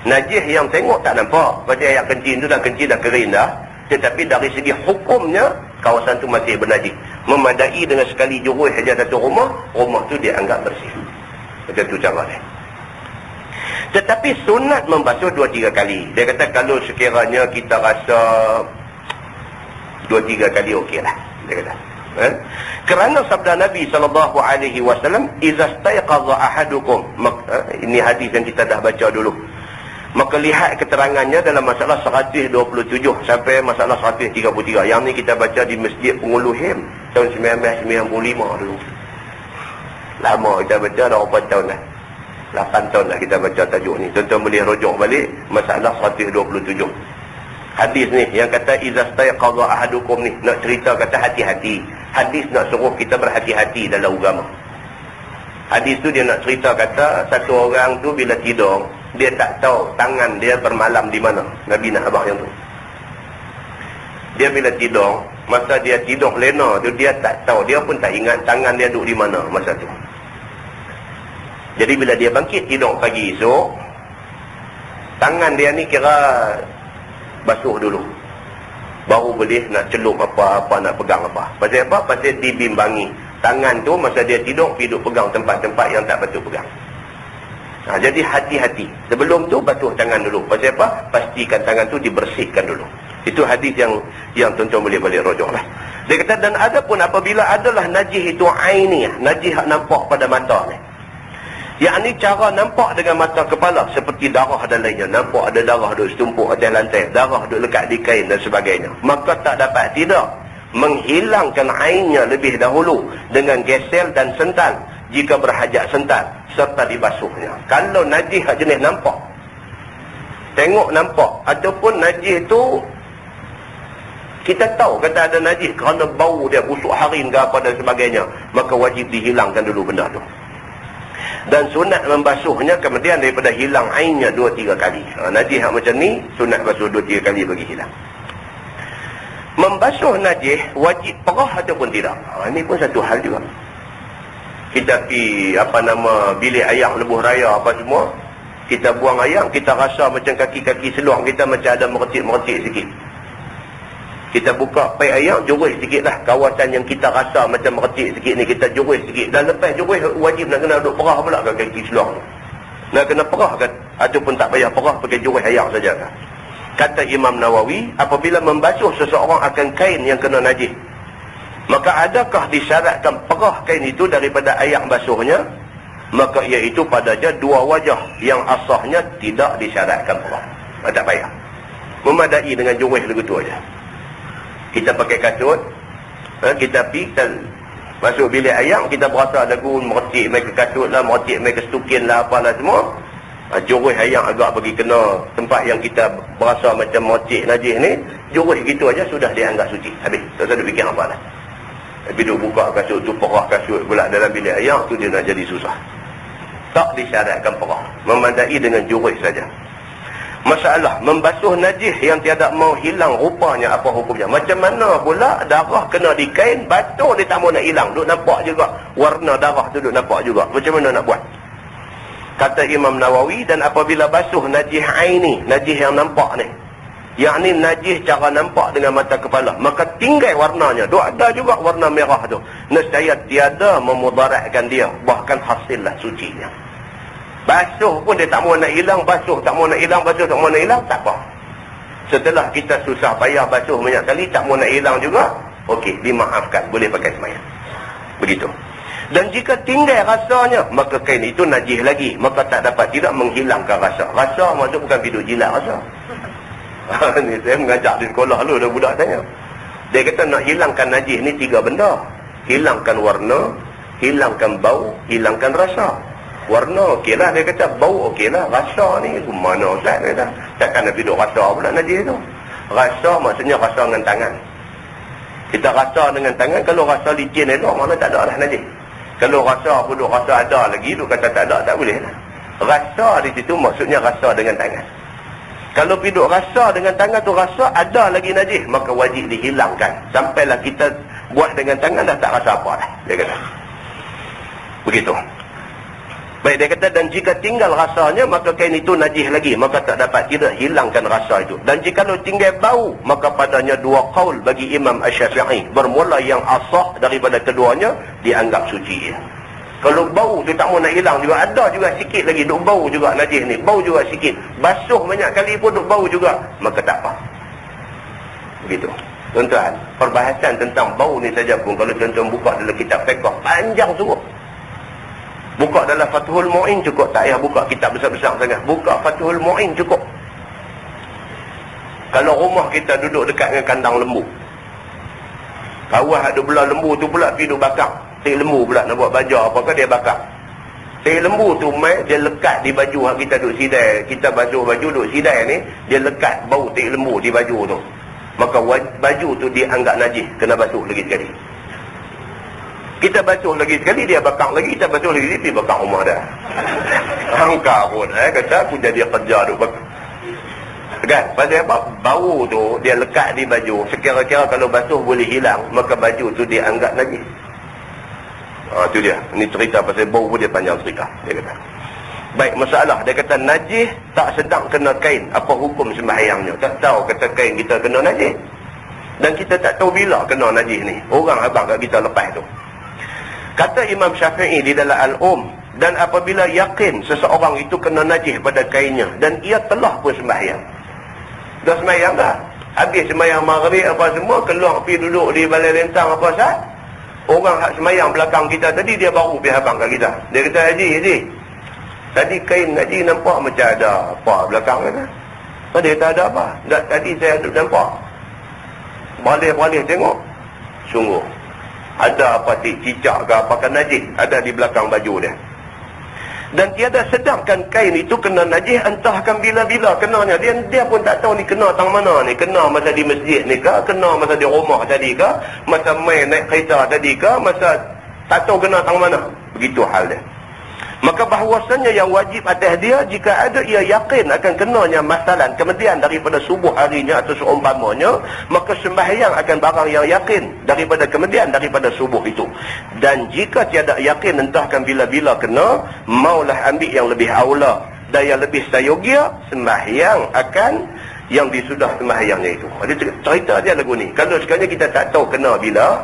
Najis yang tengok tak nampak, macam air kencing tu dah kencing dah kering dah, tetapi dari segi hukumnya kawasan tu masih bernajis. Memadai dengan sekali jurus saja satu rumah, rumah tu dianggap bersih. Macam tu cara dia. Tetapi sunat membasuh 2-3 kali. Dia kata kalau sekiranya kita rasa 2-3 kali okeylah. Dia kata. Kerana sabda Nabi SAW, "Iza stayqadha ahadukum." Ini hadis yang kita dah baca dulu. Maka lihat keterangannya dalam masalah 127 sampai masalah 133. Yang ni kita baca di Masjid Penguluhim tahun 1995 dulu. Lama kita baca, dah berapa tahun dah. 8 tahun dah kita baca tajuk ni. Tuan-tuan boleh rujuk balik masalah 127. Hadis ni yang kata iza stayqadha ahadukum ni, nak cerita kata hati-hati. Hadis nak suruh kita berhati-hati dalam agama. Hadis tu dia nak cerita kata satu orang tu bila tidur, dia tak tahu tangan dia bermalam di mana. Nabi nak abang yang tu. Dia bila tidur, masa dia tidur lena tu dia tak tahu, dia pun tak ingat tangan dia duduk di mana masa tu. Jadi bila dia bangkit tidur pagi esok, tangan dia ni kira basuh dulu. Baru boleh nak celup apa-apa, nak pegang apa. Pasal apa? Pasal dibimbangi. Tangan tu masa dia tidur, duduk pegang tempat-tempat yang tak betul pegang. Jadi hati-hati. Sebelum tu basuh tangan dulu. Pasal apa? Pastikan tangan tu dibersihkan dulu. Itu hadis yang tuan-tuan boleh balik rujuk lah. Dia kata, dan ada pun apabila adalah najis itu aini, najis nampak pada mata ni. Yang ni cara nampak dengan mata kepala, seperti darah dan lainnya. Nampak ada darah duduk setumpuk atas lantai, darah duduk lekat di kain dan sebagainya. Maka tak dapat tidak menghilangkan ainnya lebih dahulu dengan gesel dan sental jika berhajat sental, serta dibasuhnya. Kalau najis jenis nampak, tengok nampak, ataupun najis tu kita tahu kata ada najis kerana bau dia busuk harin ke apa dan sebagainya, maka wajib dihilangkan dulu benda tu. Dan sunat membasuhnya kemudian daripada hilang ainnya 2-3 kali. Najis macam ni sunat basuh 2-3 kali bagi hilang. Membasuh najis wajib perah ataupun tidak. Ini pun satu hal juga. Kita pergi bilik ayam lebuh raya apa semua, kita buang ayam, kita rasa macam kaki-kaki seluar kita macam ada meretik-meretik sikit. Kita buka pai ayam, jurus sikit lah. Kawasan yang kita rasa macam meretik sikit ni, kita jurus sikit. Dan lepas jurus, wajib nak kena duduk perah pula ke kaki seluar. Nak kena perah kan? Ataupun tak payah perah, pakai jurus ayam saja kan? Kata Imam Nawawi, apabila membasuh seseorang akan kain yang kena najis, maka adakah disyaratkan perah kain itu daripada air basuhnya? Maka iaitu padanya 2 wajah yang asahnya tidak disyaratkan perah. Tak payah. Memadai dengan jurus begitu aja. Kita pakai kasut, kita pergi, kita masuk bilik ayam, kita berasa lagu meretik main ke kasut lah, meretik main ke stukin lah, apalah semua. Jurus ayam agak bagi kena tempat yang kita berasa macam meretik najis ni, jurus gitu aja sudah dianggap suci. Habis. Tak usah duk fikir apa lah. Tapi duk buka kasut tu, perah kasut pula dalam bilik ayam tu, dia nak jadi susah. Tak disyaratkan perah. Memadai dengan jurus saja. Masalah membasuh najis yang tiada mau hilang rupanya apa hukumnya? Macam mana pula darah kena di kain, batu dia tak mau nak hilang, duk nampak juga warna darah tu, duk nampak juga. Macam mana nak buat? Kata Imam Nawawi, dan apabila basuh najis aini, najis yang nampak ni, yakni najis cara nampak dengan mata kepala, maka tinggal warnanya, duk ada juga warna merah tu, nescaya tiada memudaratkan dia, bahkan hasillah sucinya. Basuh pun dia tak mau nak hilang, basuh tak mau nak hilang, basuh tak mau nak hilang, tak apa. Setelah kita susah payah basuh banyak kali, tak mau nak hilang juga, okey, dimaafkan, boleh pakai semayang. Begitu. Dan jika tinggal rasanya, maka kain itu najis lagi, maka tak dapat tidak menghilangkan rasa. Rasa maksud bukan biduk jilat rasa. Ni saya mengajar di sekolah dulu, ada budak tanya. Dia kata nak hilangkan najis ni 3 benda. Hilangkan warna, hilangkan bau, hilangkan rasa. Warna okeylah, dia kata bau okeylah, rasa ni mana Ustaz dia kata. Takkan nak duduk rasa pula najis tu. Rasa maksudnya rasa dengan tangan. Kita rasa dengan tangan, kalau rasa licin elok mana tak ada lah najis. Kalau rasa pun duk rasa ada lagi, duk kata tak ada, tak boleh lah. Rasa di situ maksudnya rasa dengan tangan. Kalau duk rasa dengan tangan tu rasa ada lagi najis, maka wajib dihilangkan. Sampailah kita buat dengan tangan dah tak rasa apa dah, dia kata. Begitu. Baik, dia kata, dan jika tinggal rasanya, maka kain itu najis lagi, maka tak dapat tidak hilangkan rasa itu. Dan jika tinggal bau, maka padanya 2 qaul bagi Imam Asy-Syafi'i. Bermula yang asah daripada keduanya, dianggap suci. Kalau bau tu tak mau nak hilang juga, ada juga sikit lagi duk bau juga najis ni, bau juga sikit, basuh banyak kali pun duk bau juga, maka tak apa. Begitu. Tuan-tuan, perbahasan tentang bau ni saja pun kalau tuan-tuan buka dalam kitab fiqh panjang suruh. Buka dalam Fathul Mu'in cukup, tak payah buka kitab besar-besar sangat. Buka Fathul Mu'in cukup. Kalau rumah kita duduk dekat dengan kandang lembu, kawan ada belah lembu tu pula pergi duk bakar. Tik lembu pula nak buat baja apakah dia bakar. Tik lembu tu dia lekat di baju hak kita duk sidai. Kita basuh baju duk sidai ni, dia lekat bau tik lembu di baju tu. Maka baju tu dianggap najis, kena basuh lagi sekali. Kita basuh lagi sekali, dia bakar lagi, kita basuh lagi, dia pergi bakar rumah dah. Angka pun, kata aku jadi kerja duk bakar. Kan? Pasal apa? Bau tu dia lekat di baju. Sekira-kira kalau basuh boleh hilang, maka baju tu dianggap najis. Tu dia. Ini cerita pasal bau pun dia panjang cerita. Dia kata. Baik, masalah. Dia kata najis tak sedang kena kain. Apa hukum sembahyangnya? Tak tahu kata kain kita kena najis. Dan kita tak tahu bila kena najis ni. Orang abang kat kita lepas tu. Kata Imam Syafi'i di dalam Al-Um, dan apabila yakin seseorang itu kena najis pada kainnya dan ia telah pun sembahyang. Dah sembahyang dah. Habis sembahyang maghrib apa semua, keluar pergi duduk di balai lentang apa sah. Orang hak sembahyang belakang kita tadi dia baru pergi habang kat kita. Dia kata, Haji, tadi kain Haji nampak macam ada apa belakang kata. Dia kata ada apa? Tak, tadi saya nampak. Balik-balik tengok. Sungguh. Ada apa cicak ke apa najis ada di belakang baju dia. Dan tiada sedangkan kain itu kena najis entahkan bila-bila kenanya. Dia pun tak tahu ni kena tang mana ni. Kena masa di masjid ni ke? Kena masa di rumah tadi ke? Masa main naik kereta tadi ke? Masa tak tahu kena tang mana. Begitu hal dia. Maka bahawasanya yang wajib atas dia, jika ada ia yakin akan kenanya masalan kemudian daripada subuh harinya atau seumpamanya, maka sembahyang akan barang yang yakin daripada kemudian daripada subuh itu. Dan jika tiada yakin entahkan bila-bila kena, maulah ambil yang lebih aula dan yang lebih sayogia, sembahyang akan yang disudah sembahyangnya itu. Ada cerita dia lagu ni. Kalau sekali kita tak tahu kena bila,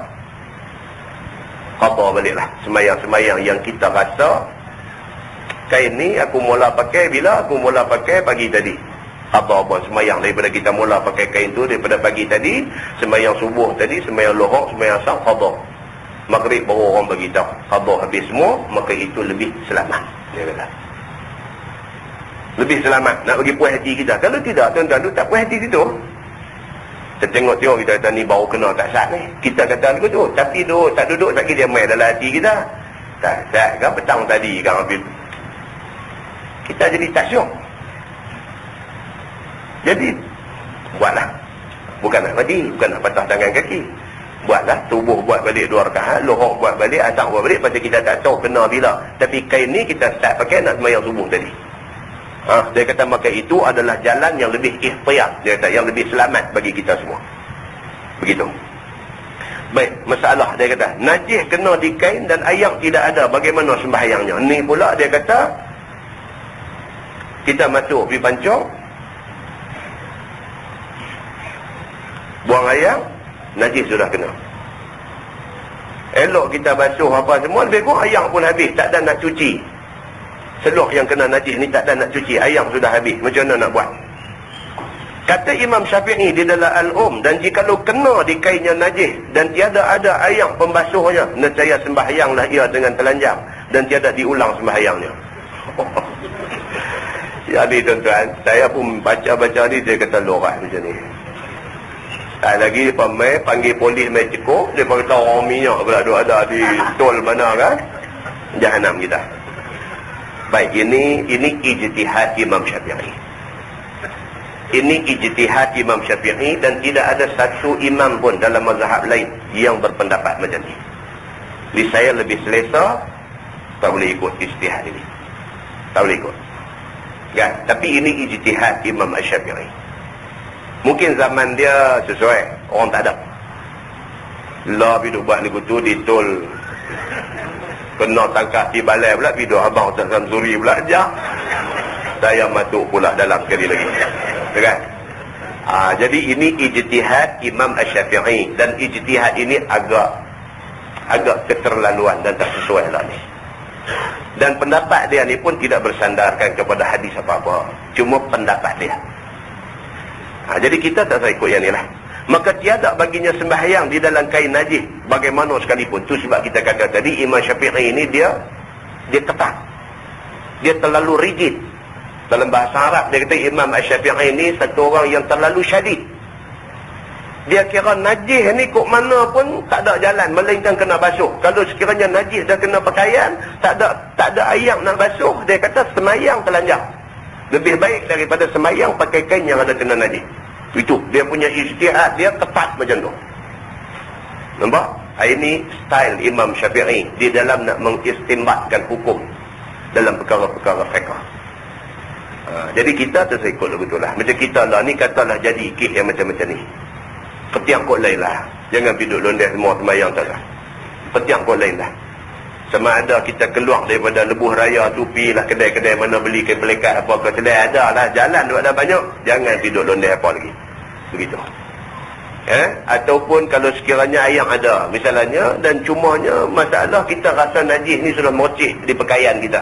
qada baliklah sembahyang-sembahyang yang kita rasa kain ni aku mula pakai bila? Aku mula pakai pagi tadi. Apa sembahyang daripada kita mula pakai kain tu daripada pagi tadi, sembahyang subuh tadi, sembahyang lohor, sembahyang asar, qada. Maghrib baru orang bagi tahu qada habis semua, maka itu lebih selamat. Dia kata. Lebih selamat nak bagi puas hati kita. Kalau tidak, tuan-tuan tu tak puas hati situ. Kita tengok-tengok kita kata ni baru kena tak sat ni. Kita kata lagu tu, tapi tu tak duduk tak kira dia main dalam hati kita. Tak sat kan petang tadi kan ambil. Kita jadi tak syok. Jadi buatlah. Bukan nak mati, bukan nak patah tangan kaki. Buatlah, tubuh buat balik 2 rakaat, lohor buat balik, asar buat balik, pasal kita tak tahu kena bila. Tapi kain ni kita start pakai nak sembahyang subuh tadi. Dia kata maka itu adalah jalan yang lebih ihtiyat, dia kata yang lebih selamat bagi kita semua. Begitu. Baik, masalah dia kata najis kena di kain dan air tidak ada, bagaimana sembahyangnya? Ni pula dia kata kita masuk pergi pancung, buang air, najis sudah kena. Elok kita basuh apa semua, lebih kurang air pun habis, tak ada nak cuci. Seluruh yang kena najis ni tak ada nak cuci, air sudah habis. Macam mana nak buat? Kata Imam Syafi'i di dalam Al-Um, dan jikalau kena di kainnya najis dan tiada ada air pembasuhnya, nescaya sembahyanglah ia dengan telanjang dan tiada diulang sembahyangnya. Jadi tuan-tuan, saya pun baca-baca ni, dia kata lorat macam ni. Tak lagi pemain panggil polis main cekuk, dia beritahu orang minyak pula ada di tol mana kan, jahanam kita. Baik, ini ijtihad Imam Syafi'i. Ini ijtihad Imam Syafi'i dan tidak ada satu imam pun dalam mazhab lain yang berpendapat macam ni. Jadi saya lebih selesa, tak boleh ikut ijtihad ini. Tak boleh ikut. Kan? Tapi ini ijtihad Imam Syafi'i. Mungkin zaman dia sesuai, orang tak ada. Lah bila buat lagu tu di tol, kena tangkap di balai pula, video abang Ustaz Samsuri pula ajar. Saya masuk pula dalam sekali lagi. Kan? Jadi ini ijtihad Imam Syafi'i dan ijtihad ini agak keterlaluan dan tak sesuai lah ni. Dan pendapat dia ni pun tidak bersandarkan kepada hadis apa-apa. Cuma pendapat dia. Jadi kita tak saya ikut yang ni lah. Maka tiada baginya sembahyang di dalam kain najis bagaimana sekalipun. Tu sebab kita kata tadi Imam Syafi'i ini dia ketat. Dia terlalu rigid. Dalam bahasa Arab dia kata Imam Syafi'i ini satu orang yang terlalu syadid. Dia kira najis ni kok mana pun tak ada jalan melainkan kena basuh. Kalau sekiranya najis dah kena pakaian, tak ada air nak basuh, dia kata semayang telanjang. Lebih baik daripada semayang pakai kain yang ada kena najis. Itu dia punya ijtihad, dia ketat macam tu. Nampak? Ini style Imam Syafi'i di dalam nak mengistinbatkan hukum dalam perkara-perkara fiqh. Jadi kita tu saya ikut betul lah. Macam kita lah ni katalah jadi ikut yang macam-macam ni. Petiang kot lain lah. Jangan duduk londeh semua semayang tak lah. Petiang kot lain lah. Sama ada kita keluar daripada lebuh raya tu, pergilah kedai-kedai mana beli kain pelikat apa ke kedai ada lah. Jalan tu ada banyak. Jangan duduk londeh apa lagi. Begitu. Ataupun kalau sekiranya ayam ada misalnya, dan cumanya masalah kita rasa najis ni sudah mercik di pakaian kita.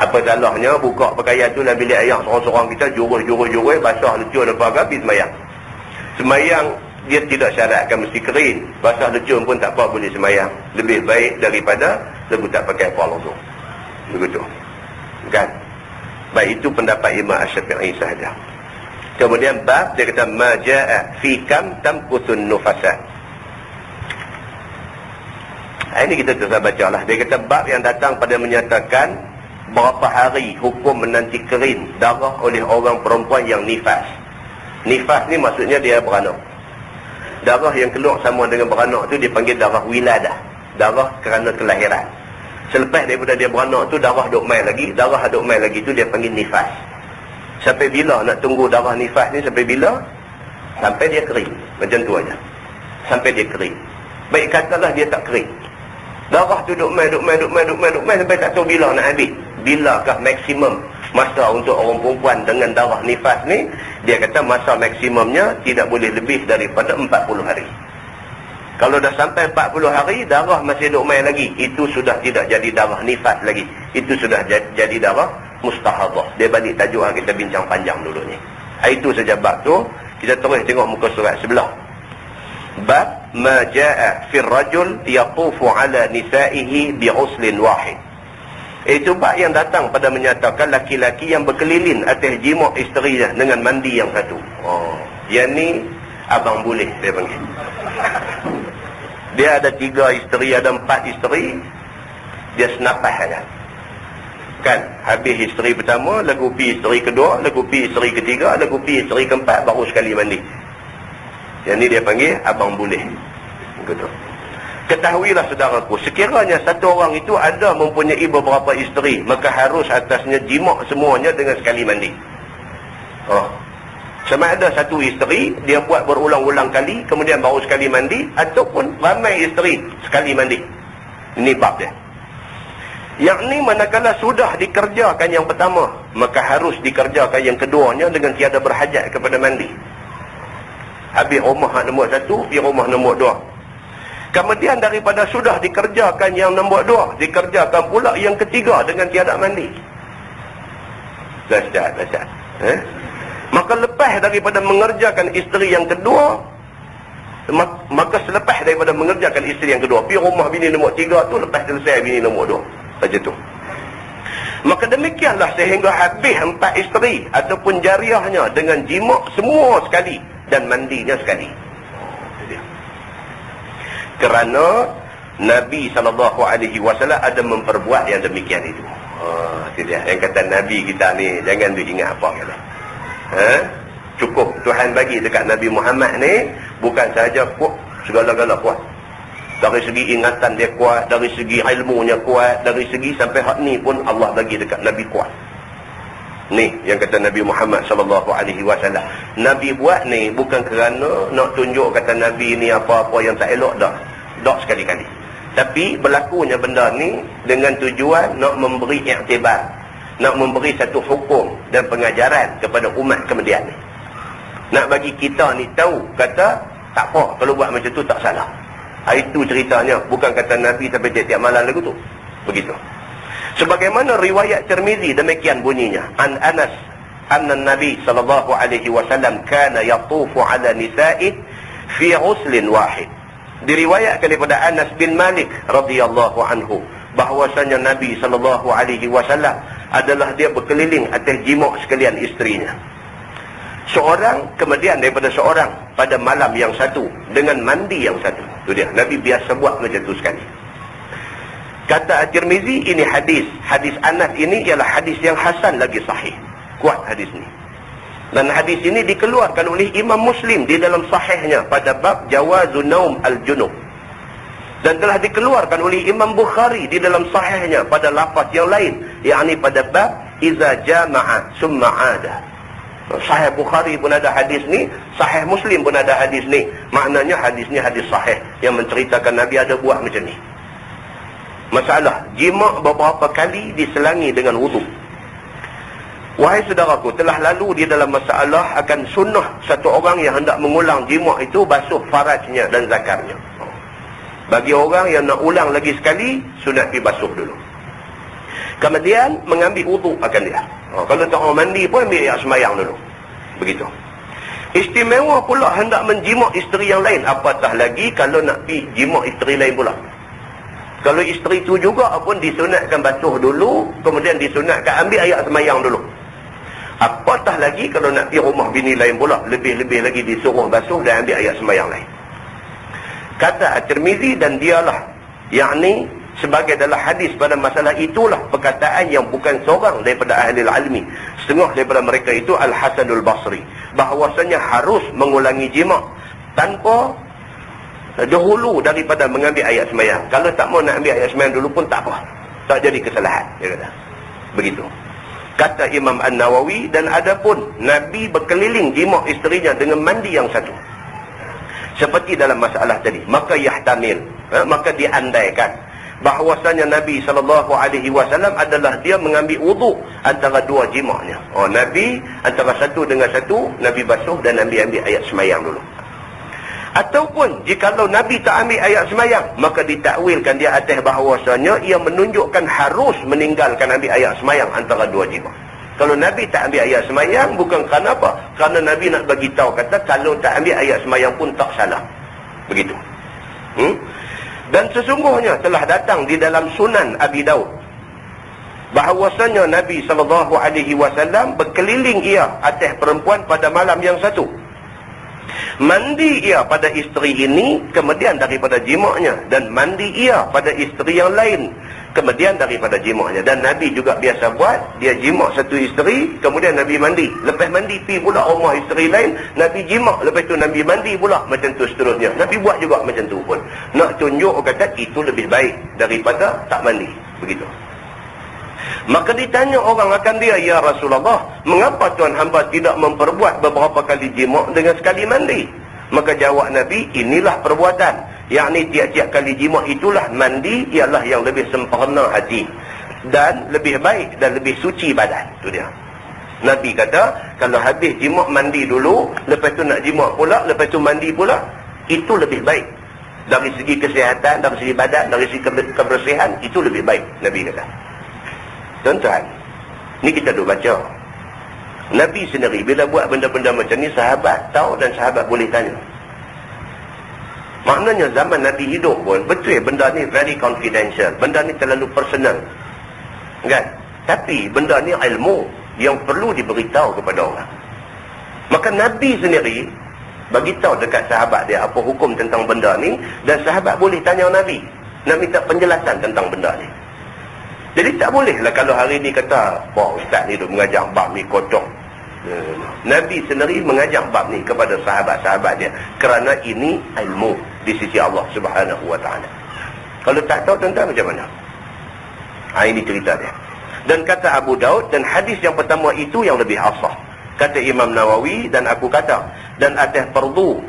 Apa salahnya buka pakaian tu dan bilik ayam seorang-seorang kita jurus-jurus basah lecur lepas habis semayang. Semayang dia tidak syaratkan mesti kering. Basah lecur pun tak apa, boleh semayang. Lebih baik daripada lebu tak pakai apa langsung. Begitu. Kan? Baik, itu pendapat Imam Asy-Syafi'i sahaja. Kemudian bab dia kata majaa fi kam tamkusun nufasa. Ini kita terus bacalah. Dia kata bab yang datang pada menyatakan berapa hari hukum menanti kering darah oleh orang perempuan yang nifas. Nifas ni maksudnya dia beranak. Darah yang keluar sama dengan beranak tu dipanggil darah wiladah. Darah kerana kelahiran. Selepas daripada dia beranak tu darah duk mai lagi. Darah duk mai lagi tu dia panggil nifas. Sampai bila nak tunggu darah nifas ni? Sampai bila? Sampai dia kering. Macam tu aja. Sampai dia kering. Baik katalah dia tak kering. Darah tu duk mai sampai tak tahu bila nak habis. Bilakah maksimum masa untuk orang perempuan dengan darah nifas ni? Dia kata masa maksimumnya tidak boleh lebih daripada 40 hari. Kalau dah sampai 40 hari darah masih duk mai lagi, itu sudah tidak jadi darah nifas lagi. Itu sudah jadi darah mustahadah. Dia balik tajuk yang kita bincang panjang dulu ni. Itu saja bab tu. Kita terus tengok muka surat sebelah. Bab ma jaa fi rajul yaqufu ala nisaihi bi uslin wahid. Itu bab yang datang pada menyatakan laki-laki yang berkeliling atas jima isterinya dengan mandi yang satu. Yang ni abang boleh dia panggil. Dia ada 3 isteri, ada 4 isteri. Dia senapas saja. Kan, habis isteri pertama, lagu pi isteri kedua, lagu pi isteri ketiga, lagu pi isteri keempat, baru sekali mandi. Yang ni dia panggil abang boleh. Begitu. Ketahuilah saudaraku, sekiranya satu orang itu ada mempunyai beberapa isteri, maka harus atasnya jima' semuanya dengan sekali mandi. Sama ada satu isteri dia buat berulang-ulang kali, kemudian baru sekali mandi, ataupun ramai isteri sekali mandi. Ini bab dia. Yang ni manakala sudah dikerjakan yang pertama, maka harus dikerjakan yang keduanya dengan tiada berhajat kepada mandi. Habis rumah nombor 1, pergi rumah nombor 2. Kemudian daripada sudah dikerjakan yang nombor 2, dikerjakan pula yang ketiga dengan tiada mandi. Dahsyat. Maka lepas daripada mengerjakan isteri yang kedua, maka selepas daripada mengerjakan isteri yang kedua, pergi rumah bini nombor 3 tu, lepas selesai bini nombor 2. Saja tu. Maka demikianlah sehingga habis 4 isteri ataupun jariahnya dengan jima' semua sekali dan mandinya sekali. Kerana Nabi SAW ada memperbuat yang demikian itu. Yang kata Nabi kita ni jangan diingat apa kata. Cukup Tuhan bagi dekat Nabi Muhammad ni bukan sahaja kuat, segala-gala kuat. Dari segi ingatan dia kuat, dari segi ilmunya kuat, dari segi sampai hak ni pun Allah bagi dekat Nabi kuat. Ni yang kata Nabi Muhammad SAW. Nabi buat ni bukan kerana nak tunjuk kata Nabi ni apa-apa yang tak elok dah. Tak sekali-kali. Tapi berlakunya benda ni dengan tujuan nak memberi iktibar, nak memberi satu hukum dan pengajaran kepada umat kemudian ni. Nak bagi kita ni tahu kata tak apa kalau buat macam tu tak salah. Itu ceritanya, bukan kata Nabi sampai tiap-tiap malam lagu tu. Begitu. Sebagaimana riwayat Tirmizi demikian bunyinya. An Anas anna Nabi sallallahu alaihi wasallam kana yatufu ala nisa'i fi ghuslin wahid. Diriwayatkan daripada Anas bin Malik radhiyallahu anhu bahwasanya Nabi sallallahu alaihi wasallam adalah dia berkeliling atas jima' sekalian isterinya. Seorang kemudian daripada seorang pada malam yang satu dengan mandi yang satu. Itu dia. Nabi biasa buat macam tu sekali. Kata At-Tirmizi, ini hadis Anas ini ialah hadis yang hasan lagi sahih. Kuat hadis ni. Dan hadis ini dikeluarkan oleh Imam Muslim di dalam sahihnya pada bab Jawazun Naum Al-Junub. Dan telah dikeluarkan oleh Imam Bukhari di dalam sahihnya pada lafaz yang lain, yakni pada bab Iza Jama'a Summa Ada. Sahih Bukhari pun ada hadis ni, Sahih Muslim pun ada hadis ni. Maknanya hadis ni hadis sahih yang menceritakan Nabi ada buat macam ni. Masalah jima' beberapa kali diselangi dengan wudu. Wahai saudaraku, telah lalu di dalam masalah akan sunnah satu orang yang hendak mengulang jima' itu basuh farajnya dan zakarnya. Bagi orang yang nak ulang lagi sekali, sunat dibasuh dulu. Kemudian mengambil wudu akan dia. Kalau tak mau mandi pun ambil air semayang dulu. Begitu. Istimewa pula hendak menjima' isteri yang lain. Apatah lagi kalau nak pergi jima' isteri lain pula. Kalau isteri itu juga pun disunatkan basuh dulu, kemudian disunatkan ambil air semayang dulu. Apatah lagi kalau nak pergi rumah bini lain pula, lebih-lebih lagi disuruh basuh dan ambil air semayang lain. Kata At-Tirmizi, dan dialah, yakni sebagai dalam hadis pada masalah itulah perkataan yang bukan seorang daripada ahli ilmi, setengah daripada mereka itu Al-Hasanul Basri, bahawasanya harus mengulangi jima' tanpa dahulu daripada mengambil ayat semayang. Kalau tak mau nak ambil ayat semayang dulu pun tak apa, tak jadi kesalahan, dia kata. Begitu kata Imam An-Nawawi. Dan adapun Nabi berkeliling jima' isterinya dengan mandi yang satu, seperti dalam masalah tadi, maka yahtamil, maka diandaikan bahawasanya Nabi SAW adalah dia mengambil wudu antara dua jima'nya. Nabi antara satu dengan satu, Nabi basuh dan Nabi ambil ayat semayang dulu. Ataupun jikalau Nabi tak ambil ayat semayang, maka ditakwilkan dia atas bahawasanya ia menunjukkan harus meninggalkan ambil ayat semayang antara dua jima'. Kalau Nabi tak ambil ayat semayang, bukan kerana apa? Kerana Nabi nak bagi tahu, kata kalau tak ambil ayat semayang pun tak salah. Begitu. Dan sesungguhnya telah datang di dalam Sunan Abi Daud bahawasanya Nabi SAW berkeliling ia atas perempuan pada malam yang satu. Mandi ia pada isteri ini kemudian daripada jima'nya, dan mandi ia pada isteri yang lain kemudian daripada jima'nya. Dan Nabi juga biasa buat, dia jima' satu isteri, kemudian Nabi mandi, lepas mandi pergi pula rumah isteri lain, Nabi jima', lepas tu Nabi mandi pula, macam tu seterusnya. Nabi buat juga macam tu pun. Nak tunjuk kata itu lebih baik daripada tak mandi. Begitu. Maka ditanya orang akan dia, ya Rasulullah, mengapa Tuhan hamba tidak memperbuat beberapa kali jima' dengan sekali mandi? Maka jawab Nabi, inilah perbuatan, yakni tiap-tiap kali jima' itulah mandi ialah yang lebih sempurna hati dan lebih baik dan lebih suci badan. Itu dia. Nabi kata, kalau habis jima' mandi dulu, lepas tu nak jima' pula, lepas tu mandi pula, itu lebih baik dari segi kesihatan, dari segi badan, dari segi kebersihan, itu lebih baik, Nabi kata. Tuan-tuan, ni kita duk baca. Nabi sendiri bila buat benda-benda macam ni, sahabat tahu dan sahabat boleh tanya. Maknanya zaman Nabi hidup pun, betul benda ni very confidential. Benda ni terlalu personal. Kan? Tapi benda ni ilmu yang perlu diberitahu kepada orang. Maka Nabi sendiri bagi tahu dekat sahabat dia apa hukum tentang benda ni, dan sahabat boleh tanya Nabi, nak minta penjelasan tentang benda ni. Jadi tak bolehlah kalau hari ni kata, wah ustaz ni duk mengajar bab ni kotor. Nabi sendiri mengajar bab ni kepada sahabat-sahabat dia, kerana ini ilmu di sisi Allah Subhanahu wa taala. Kalau tak tahu tentang macam mana? Ini cerita dia. Dan kata Abu Daud, dan hadis yang pertama itu yang lebih asah. Kata Imam Nawawi, dan aku kata, dan atas fardu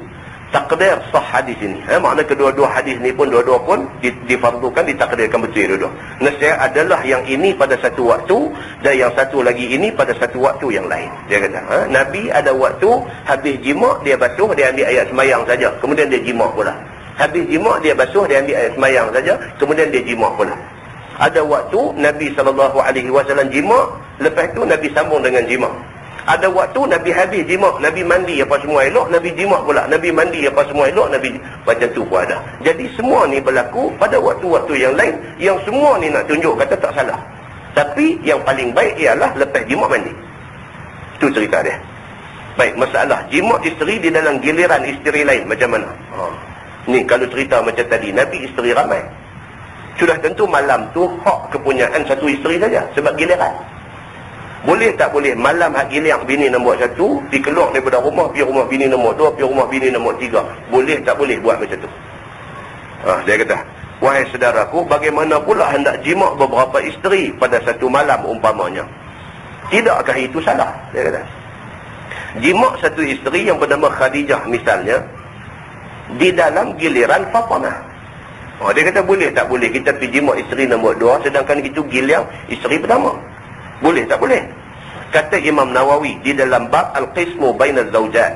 takdir sah hadis ini. Makna kedua-dua hadis ni pun, dua-dua pun difardukan, ditakdirkan betul dua-dua. Nasihat adalah yang ini pada satu waktu, dan yang satu lagi ini pada satu waktu yang lain. Dia kata, Nabi ada waktu, habis jima' dia basuh, dia ambil ayat semayang saja, kemudian dia jima' pula. Habis jima' dia basuh, dia ambil ayat semayang saja, kemudian dia jima' pula. Ada waktu Nabi SAW jima, lepas tu Nabi sambung dengan jima. Ada waktu Nabi habis jima, Nabi mandi apa semua elok, Nabi jima pula, Nabi mandi apa semua elok, Nabi macam tu pun ada. Jadi semua ni berlaku pada waktu-waktu yang lain, yang semua ni nak tunjuk kata tak salah. Tapi yang paling baik ialah lepas jima mandi. Itu cerita dia. Baik, masalah jima isteri di dalam giliran isteri lain macam mana? Ni kalau cerita macam tadi, Nabi isteri ramai. Sudah tentu malam tu hak kepunyaan satu isteri saja sebab giliran. Boleh tak boleh malam hak giliran bini nombor 1 pergi keluar daripada rumah, pergi rumah bini nombor 2, pergi rumah bini nombor 3. Boleh tak boleh buat macam tu? Dia kata, wahai saudaraku, bagaimana pula hendak jima beberapa isteri pada satu malam umpamanya? Tidakkah itu salah? Dia kata, jima satu isteri yang bernama Khadijah misalnya di dalam giliran Fatimah. Dia kata boleh tak boleh kita pergi jima isteri nombor 2 sedangkan itu giliran isteri pertama? Boleh tak boleh? Kata Imam Nawawi di dalam bab Al-Qismu Bainaz Zawjat,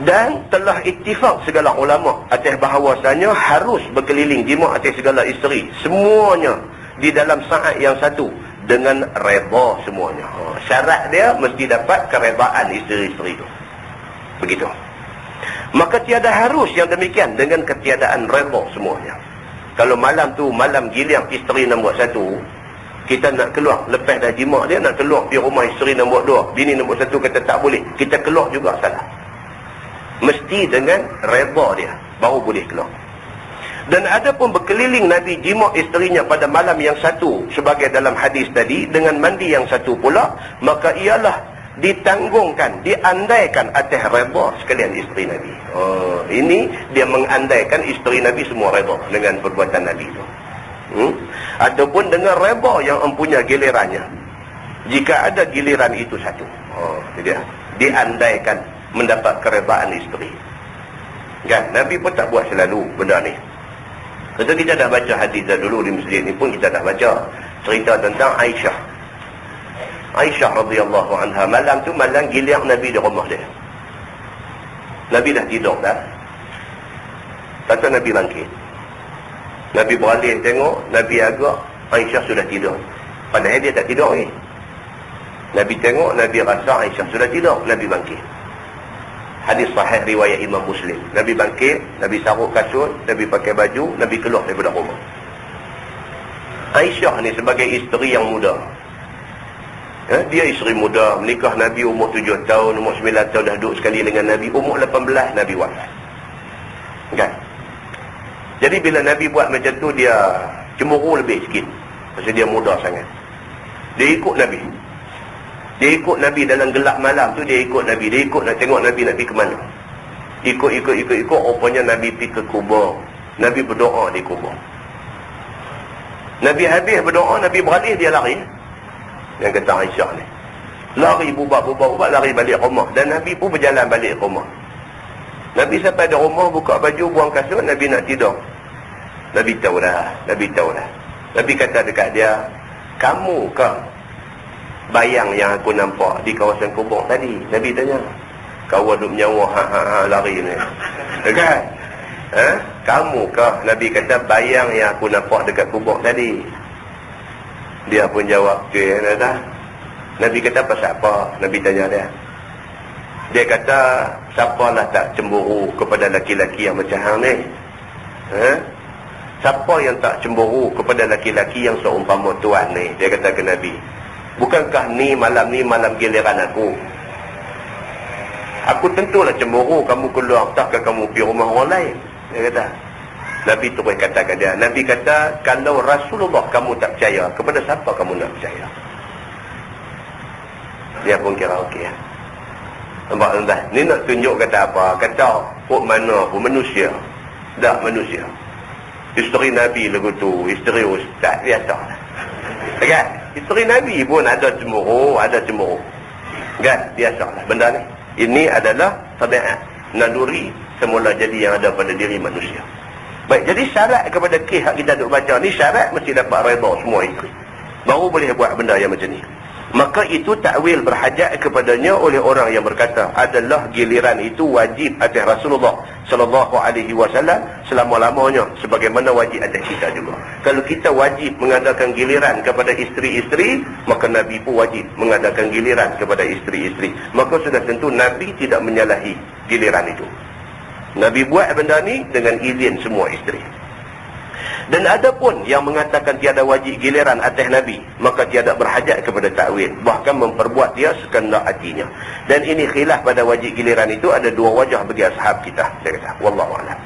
dan telah ittifaq segala ulama atas bahawasanya harus berkeliling jima atas segala isteri semuanya di dalam saat yang satu dengan redha semuanya. Syarat dia mesti dapat keredaan isteri-isteri itu. Begitu. Maka tiada harus yang demikian dengan ketiadaan redha semuanya. Kalau malam tu malam giliran isteri nombor 1, kita nak keluar lepas dah jima dia, nak keluar pergi rumah isteri nombor 2, bini nombor 1 kata tak boleh, kita keluar juga salah. Mesti dengan redha dia baru boleh keluar. Dan ada pun berkeliling Nabi jima isterinya pada malam yang satu sebagai dalam hadis tadi dengan mandi yang satu pula, maka ialah ditanggungkan, diandaikan atas redha sekalian isteri Nabi. Ini dia mengandaikan isteri Nabi semua redha dengan perbuatan Nabi itu. Ataupun dengan redha yang mempunyai gilirannya jika ada giliran itu satu. Jadi diandaikan mendapat keredaan isteri. Kan Nabi pun tak buat selalu benda ni. Kalau kita dah baca hadis dah dulu di masjid ni pun kita dah baca cerita tentang Aisyah. Aisyah radhiyallahu anha, malam tu malam giliran Nabi di rumah dia. Nabi dah tidur dah. Kata Nabi bangkit. Nabi beralih tengok, Nabi agak, Aisyah sudah tidur. Padahal dia tak tidur lagi. Nabi tengok, Nabi rasa Aisyah sudah tidur, Nabi bangkit. Hadis sahih riwayat Imam Muslim. Nabi bangkit, Nabi saruk kasut, Nabi pakai baju, Nabi keluar daripada rumah. Aisyah ni sebagai isteri yang muda. Dia isteri muda, menikah Nabi umur 7 tahun, umur 9 tahun dah duduk sekali dengan Nabi, umur 18 Nabi wafat. Kan? Jadi bila Nabi buat macam tu, dia cemburu lebih sikit. Pasal dia muda sangat. Dia ikut Nabi. Dia ikut Nabi dalam gelap malam tu, dia ikut Nabi. Dia ikut nak tengok Nabi nak pergi ke mana. Ikut. Rupanya Nabi pergi ke kubur. Nabi berdoa di kubur. Nabi habis berdoa, Nabi beralih, dia lari. Yang kata Aisyah ni. Lari, bubar, lari balik rumah. Dan Nabi pun berjalan balik rumah. Nabi sampai di rumah, buka baju, buang kasut, Nabi nak tidur. Nabi tahu dah. Nabi kata dekat dia, kamu ke bayang yang aku nampak di kawasan kubur tadi? Nabi tanya. Kau duduk menyawa, lari ni. Kan? Kamu ke? Nabi kata, bayang yang aku nampak dekat kubur tadi. Dia pun jawab, dah. Nabi kata, pasal apa? Nabi tanya dia. Dia kata, siapalah tak cemburu kepada laki-laki yang macam hang ni? Siapa yang tak cemburu kepada laki-laki yang seumpama tuan ni? Dia kata ke Nabi, bukankah ni malam giliran aku? Aku tentulah cemburu kamu keluar, takkah kamu pergi rumah orang lain? Dia kata. Nabi terus kata ke dia, Nabi kata, kalau Rasulullah kamu tak percaya, kepada siapa kamu nak percaya? Dia pun kira okey. Nampak tuan-tuan? Ni nak tunjuk kata apa? Kata pun mana pun manusia. Tak manusia. Isteri Nabi lagu tu, isteri ustaz biasa. Kan? Isteri Nabi pun ada cemburu. Kan? Biasalah benda ni. Ini adalah tabiat naluri semula jadi yang ada pada diri manusia. Baik, jadi syarat kepada kes yang kita duk baca ni, syarat mesti dapat redha semua isteri. Baru boleh buat benda yang macam ni. Maka itu takwil berhajat kepadanya oleh orang yang berkata adalah giliran itu wajib atas Rasulullah sallallahu alaihi wasallam selama-lamanya, sebagaimana wajib atas kita juga. Kalau kita wajib mengadakan giliran kepada isteri-isteri, maka Nabi pun wajib mengadakan giliran kepada isteri-isteri. Maka sudah tentu Nabi tidak menyalahi giliran itu. Nabi buat benda ni dengan izin semua isteri. Dan ada pun yang mengatakan tiada wajib giliran atas Nabi, maka tiada berhajat kepada takwil, bahkan memperbuat dia sekehendak hatinya. Dan ini khilaf pada wajib giliran itu ada dua wajah bagi ashab kita. Dia kata, wallahu a'lam.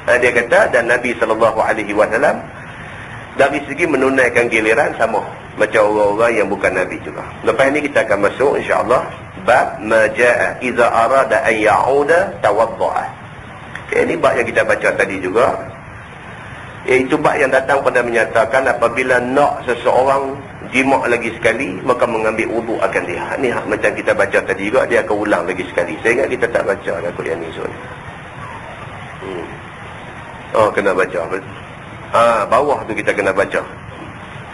Dia kata, dan Nabi SAW dari segi menunaikan giliran sama macam orang-orang yang bukan Nabi juga. Lepas ini kita akan masuk insya-Allah bab ma jaa idza arada an ya'uda tawaddaa. Ini bab yang kita baca tadi juga. Iaitu bab yang datang pada menyatakan apabila nak seseorang jima' lagi sekali, maka mengambil wuduk akan dia. Ni macam kita baca tadi juga, dia akan ulang lagi sekali. Saya ingat kita tak baca takut yang ni soal. Oh, kena baca. Bawah tu kita kena baca.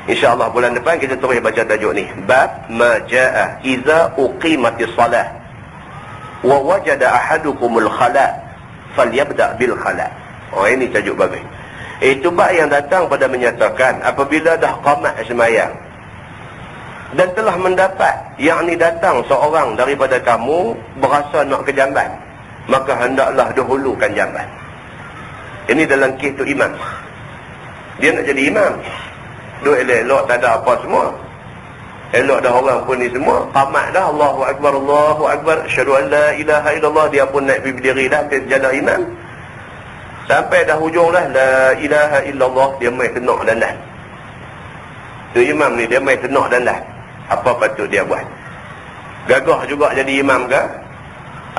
InsyaAllah bulan depan kita terus baca tajuk ni. Bab ma jaa iza uqimatis salah wa wajada ahadukumul khala falyabda bil khala. Oh, ini tajuk bagus. Itu bab yang datang pada menyatakan apabila dah qamat sembahyang dan telah mendapat, yakni datang seorang daripada kamu berasa nak ke jamban, maka hendaklah dahulukan jamban. Ini dalam kes tu imam. Dia nak jadi imam. Duk elok-elok tak ada apa semua. Elok dah orang pun ni semua. Qamat dah, Allahu Akbar, Allahu Akbar, asyhadu an la ilaha illallah. Dia pun naik pergi berdiri dah ke jadah imam. Sampai dah hujung lah, la ilaha illallah, dia main tenok dandan. Tu imam ni, dia main tenok dandan. Apa patut dia buat? Gagah juga jadi imam ke?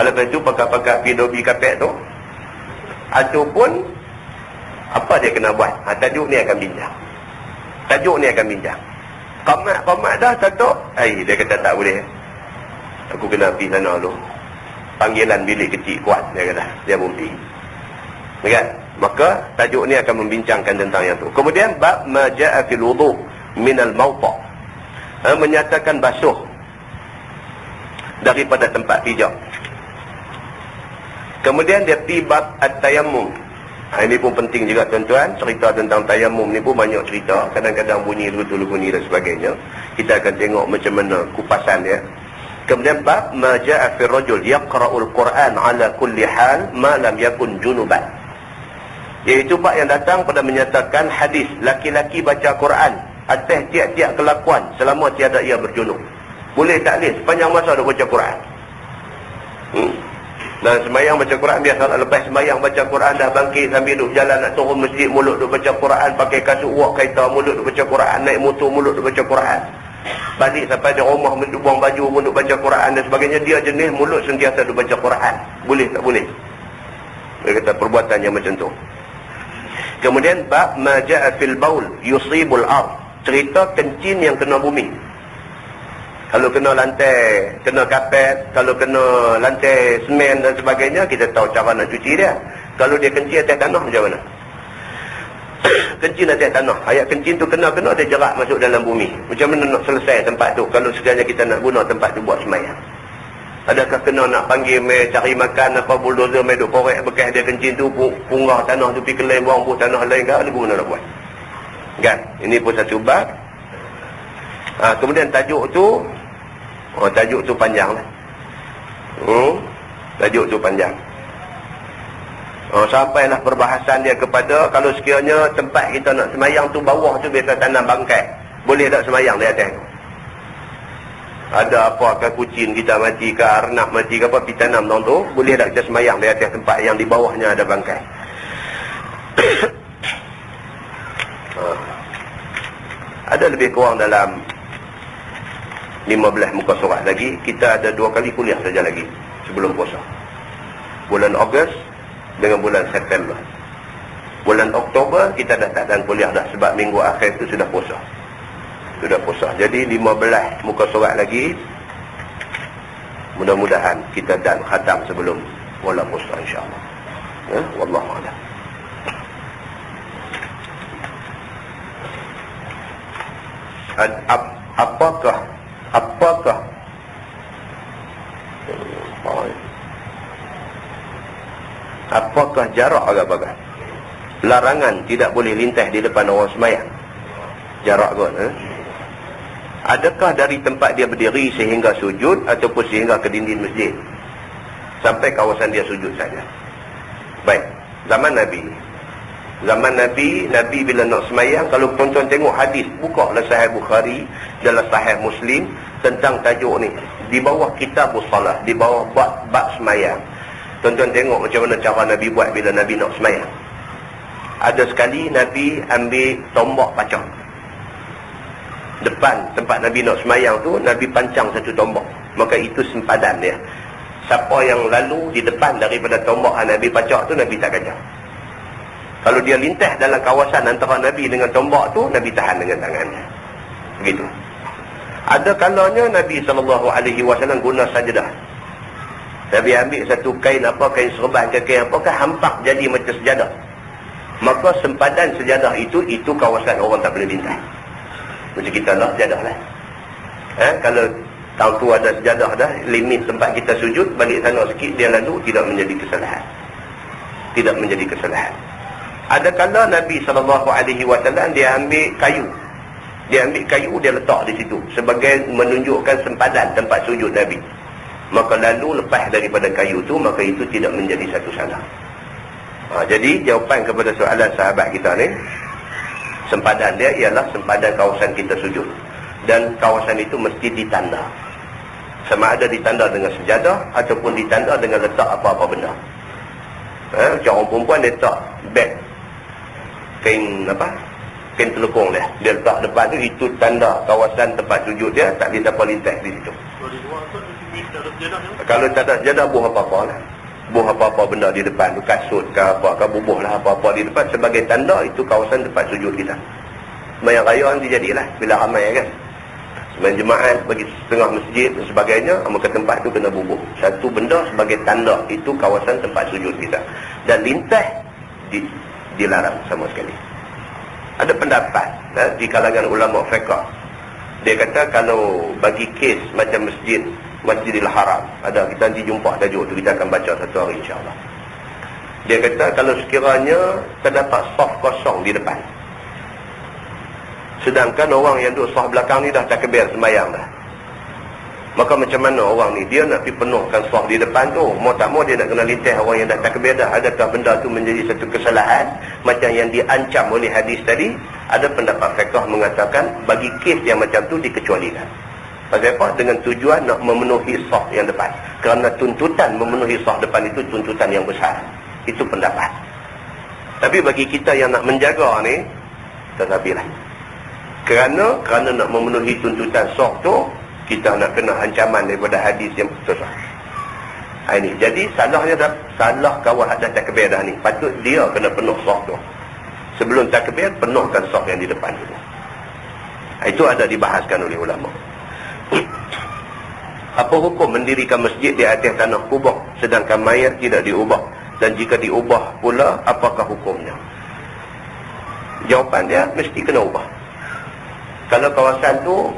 Lepas tu pakai-pakai pidobi kapek tu. Ataupun apa dia kena buat? Tajuk ni akan bincang. Tajuk ni akan bincang. Qamat dah tatuk. Dia kata tak boleh. Aku kena pergi sana dulu. Panggilan bilik kecil kuat, dia kata. Dia pun pergi. Kan? Maka tajuk ni akan membincangkan tentang yang tu. Kemudian bab ma jaa fil wudu' min al mawta', menyatakan basuh daripada tempat pijak. Kemudian dia pergi bab at-tayammum. Ini pun penting juga tuan-tuan. Cerita tentang tayammum ni pun banyak cerita. Kadang-kadang bunyi bunyi dan sebagainya. Kita akan tengok macam mana kupasan dia. Kemudian bab ma jaa fil rajul yaqra'ul Quran ala kulli hal ma lam yakun junuban. Iaitu bab yang datang pada menyatakan hadis laki-laki baca Quran atas tiap-tiap kelakuan selama tiada ia berjunub. Boleh tak boleh sepanjang masa dia baca Quran. Dan sembahyang baca Quran biasa, lepas sembahyang baca Quran dah bangkit sambil duduk jalan nak turun masjid, mulut duduk baca Quran, pakai kasut wak kereta mulut duduk baca Quran, naik motor mulut duduk baca Quran. Balik sampai di rumah buang baju pun duduk baca Quran dan sebagainya. Dia jenis mulut sentiasa duduk baca Quran. Boleh tak boleh? Dia kata perbuatan yang macam tu. Kemudian bab ma jaa fil baul yusibul ard, cerita kencing yang kena bumi. Kalau kena lantai, kena kapet, kalau kena lantai semen dan sebagainya, kita tahu cara nak cuci dia. Kalau dia kencing atas tanah macam mana? Kencing atas tanah, ayat kencing tu kena dia jerak masuk dalam bumi. Macam mana nak selesai tempat tu kalau sekiranya kita nak guna tempat tu buat sembahyang? Adakah kena nak panggil mai cari makan apa bulldozer mai duk korek bekas dia kencing tu, punggah tanah tu pergi kelai buang buh tanah lain ke? Ada guna nak buat? Kan? Ini pun satu bab. Kemudian tajuk tu panjang lah. Tajuk tu panjang. Sampailah perbahasan dia kepada kalau sekiranya tempat kita nak semayang tu bawah tu biasa tanam bangkai, boleh tak semayang di atas tu? Ada apa ke kucing kita mati ke, arnab mati ke apa, pergi tanam daun tu, boleh tak kita semayang di atas tempat yang di bawahnya ada bangkai? Ada lebih kurang dalam 15 muka surat lagi. Kita ada 2 kali kuliah saja lagi sebelum puasa. Bulan Ogos dengan bulan September. Bulan Oktober kita dah tak ada kuliah dah, sebab minggu akhir itu sudah puasa. Jadi 15 muka surat lagi. Mudah-mudahan kita dan khatam sebelum mula puasa insya-Allah. Wallahu a'lam. Apakah Apakah jarak agak-agak? Larangan tidak boleh lintas di depan orang semayang. Jarak kot. Adakah dari tempat dia berdiri sehingga sujud ataupun sehingga ke dinding masjid? Sampai kawasan dia sujud saja. Baik. Zaman Nabi. Zaman Nabi, Nabi bila nak semayang, kalau tuan-tuan tengok hadis, bukalah Sahih Bukhari, dalam Sahih Muslim, tentang tajuk ni. Di bawah kitabus salah, di bawah bab semayang. Tuan-tuan tengok macam mana cara Nabi buat bila Nabi nak semayang. Ada sekali Nabi ambil tombak pacang. Depan tempat Nabi nak semayang tu, Nabi pancang satu tombak. Maka itu sempadan dia. Siapa yang lalu di depan daripada tombak Nabi pacak tu, Nabi tak kacau. Kalau dia lintas dalam kawasan antara Nabi dengan tombak tu, Nabi tahan dengan tangannya. Begitu. Ada kalanya Nabi SAW guna sajadah. Nabi ambil satu kain kain serban ke kain apakah, hampak jadi macam sejadah. Maka sempadan sejadah itu kawasan orang tak boleh lintas. Macam kita nak sejadah lah. Kalau tahun tu ada sejadah dah, limit tempat kita sujud, balik sana sikit, dia lalu, tidak menjadi kesalahan. Tidak menjadi kesalahan. Ada kala Nabi SAW dia ambil kayu. Dia ambil kayu, dia letak di situ sebagai menunjukkan sempadan tempat sujud Nabi. Maka lalu lepas daripada kayu tu, maka itu tidak menjadi satu salah. Jadi jawapan kepada soalan sahabat kita ni, sempadan dia ialah sempadan kawasan kita sujud. Dan kawasan itu mesti ditanda. Sama ada ditanda dengan sejadah ataupun ditanda dengan letak apa-apa benda. Macam orang perempuan dia letak beg, kain telekong dia. Dia letak depan tu, itu tanda kawasan tempat sujud dia, tak boleh siapa lintas di situ. Kalau tak ada sejadah, buh apa-apa lah. Buh apa-apa benda di depan tu, kasut ke apa, ke bubuh lah apa-apa di depan, sebagai tanda itu kawasan tempat sujud kita. Sembahyang raya nanti jadilah bila ramai kan. Sembahyang jemaat bagi setengah masjid dan sebagainya, maka tempat tu kena bubuh. Satu benda sebagai tanda itu kawasan tempat sujud kita. Dan lintas dilarang sama sekali. Ada pendapat di kalangan ulama fiqh. Dia kata kalau bagi kes macam Masjidil Haram, ada, kita nanti jumpa tajuk tu, kita akan baca satu hari insya-Allah. Dia kata kalau sekiranya terdapat saf kosong di depan, sedangkan orang yang duduk saf belakang ni dah takbir sembahyang dah, maka macam mana orang ni, dia nak pergi penuhkan saf di depan tu, mau tak mau dia nak kena lintas orang yang dah takbir dah. Adakah benda tu menjadi satu kesalahan macam yang diancam oleh hadis tadi? Ada pendapat fiqh mengatakan bagi kes yang macam tu dikecualikan. Pasal apa? Dengan tujuan nak memenuhi saf yang depan. Kerana tuntutan memenuhi saf depan itu tuntutan yang besar. Itu pendapat. Tapi bagi kita yang nak menjaga ni, tetapilah. Kerana nak memenuhi tuntutan saf tu, kita nak kena ancaman daripada hadis yang besar. Ini. Jadi salah kawal ada takbir dah ni. Patut dia kena penuh saf tu. Sebelum takbir, penuhkan saf yang di depan tu. Itu ada dibahaskan oleh ulama. Apa hukum mendirikan masjid di atas tanah kubur sedangkan mayat tidak diubah? Dan jika diubah pula, apakah hukumnya? Jawapan dia, mesti kena ubah. Kalau kawasan tu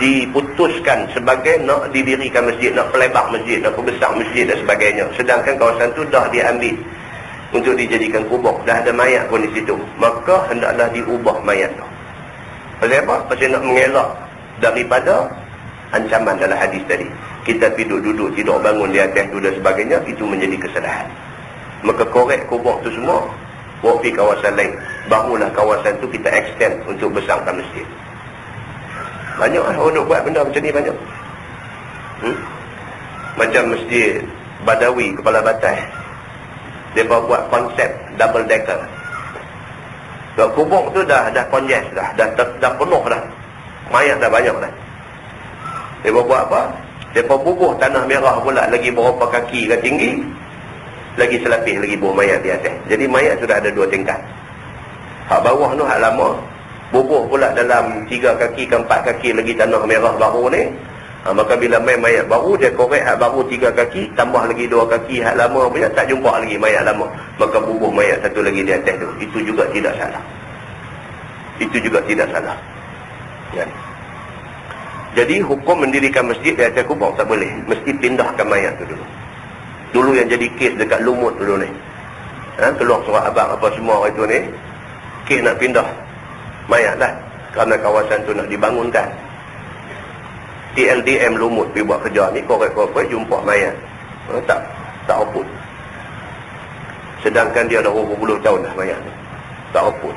diputuskan sebagai nak didirikan masjid, nak pelebar masjid, nak perbesar masjid dan sebagainya, sedangkan kawasan tu dah diambil untuk dijadikan kubur, dah ada mayat pun di situ, maka hendaklah diubah mayat tu. Pasal apa? Pasal nak mengelak daripada ancaman dalam hadis tadi. Kita duduk tidak bangun di atas tu dan sebagainya, itu menjadi kesalahan. Maka korek kubur tu semua, bawa pergi kawasan lain, barulah kawasan tu kita extend untuk besarkan masjid. Banyak lah orang buat benda macam ni, banyak. Macam masjid Badawi Kepala Batai, dia buat konsep double decker. Kubur tu dah konjes dah penuh dah, mayat dah banyak dah. Dia buat apa? Dia bubuh tanah merah pula lagi berapa kaki ke tinggi, lagi selapis lagi bubuh mayat di atas. Jadi mayat sudah ada 2 tingkat. Hak bawah tu hak lama, bubuh pula dalam 3 kaki ke 4 kaki lagi tanah merah baru ni. Maka bila mayat baru, dia korek hak baru 3 kaki, tambah lagi 2 kaki hak lama punya, tak jumpa lagi mayat lama. Maka bubuh mayat satu lagi di atas tu. Itu juga tidak salah. Itu juga tidak salah. Ya. Jadi hukum mendirikan masjid di atas kubur tak boleh. Mesti pindahkan mayat tu dulu. Dulu yang jadi kes dekat Lumut dulu ni. keluar surat abang apa semua itu ni, kes nak pindah mayat lah, kerana kawasan tu nak dibangunkan. TLDM Lumut pergi buat kerja ni, korek-korek jumpa mayat, tak oput. Sedangkan dia dah berapa puluh tahun dah mayat ni, tak oput.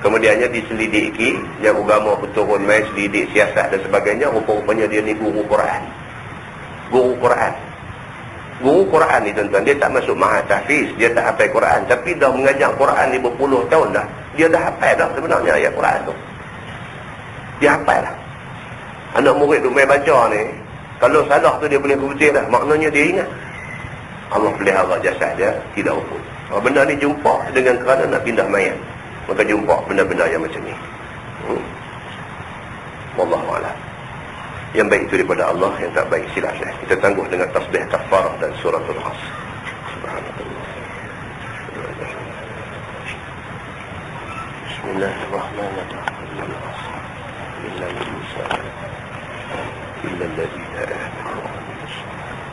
Kemudiannya diselidiki, yang agama berturun main selidik siasat dan sebagainya, rupa-rupanya dia ni guru Quran. Guru Quran ni tuan-tuan, dia tak masuk mahad tahfiz, dia tak hafal Quran, tapi dah mengajar Quran ni berpuluh tahun dah. Dia dah hafal dah sebenarnya ayat Quran tu. Dia hafal dah. Anak murid tu main baca ni, kalau salah tu dia boleh berbetul dah. Maknanya dia ingat. Allah pelihara jasad dia, tidak uput. Benda ni jumpa dengan kerana nak pindah mayat, maka jumpa benda-benda yang macam ni. Wallahu a'lam. Yang baik itu daripada Allah, yang tak baik silaplah. Kita tangguh dengan tasbih kafarah dan suratul Asr. Subhanallah. Bismillahirrahmanirrahim. إلا الذين آمنوا وعملوا الصالحات.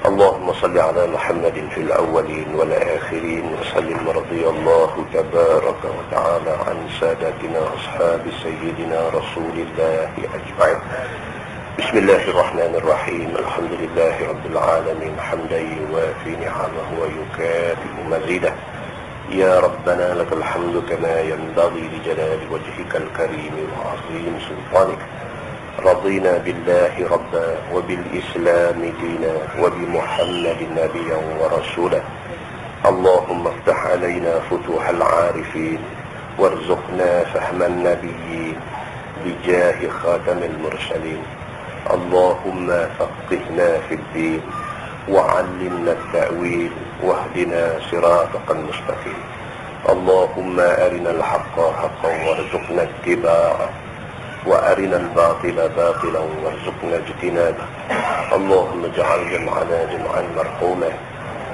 اللهم صل على محمد في الأولين والآخرين وسلم. رضي الله تبارك وتعالى عن سادتنا أصحاب سيدنا رسول الله أجمعين. بسم الله الرحمن الرحيم. الحمد لله رب العالمين حمدا يوافي نعمه ويكافئ مزيده. يا ربنا لك الحمد كما ينبغي لجلال وجهك الكريم وعظيم سلطانك. رضينا بالله ربا وبالإسلام دينا وبمحمد نبيا ورسولا. اللهم افتح علينا فتوح العارفين وارزقنا فهم النبيين بجاه خاتم المرسلين. اللهم فقهنا في الدين وعلمنا التأويل واهدنا صراطك المستقيم. اللهم أرنا الحق حقا وارزقنا اتباعه وأرنا الباطل باطلا وارزقنا اجتنابه. اللهم اجعل جمعنا جمعا مرحوما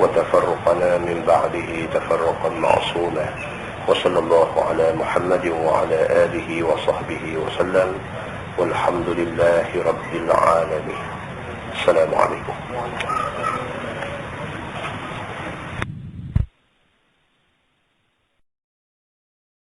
وتفرقنا من بعده تفرقا معصوما. وصلى الله على محمد وعلى آله وصحبه وسلم والحمد لله رب العالمين. السلام عليكم.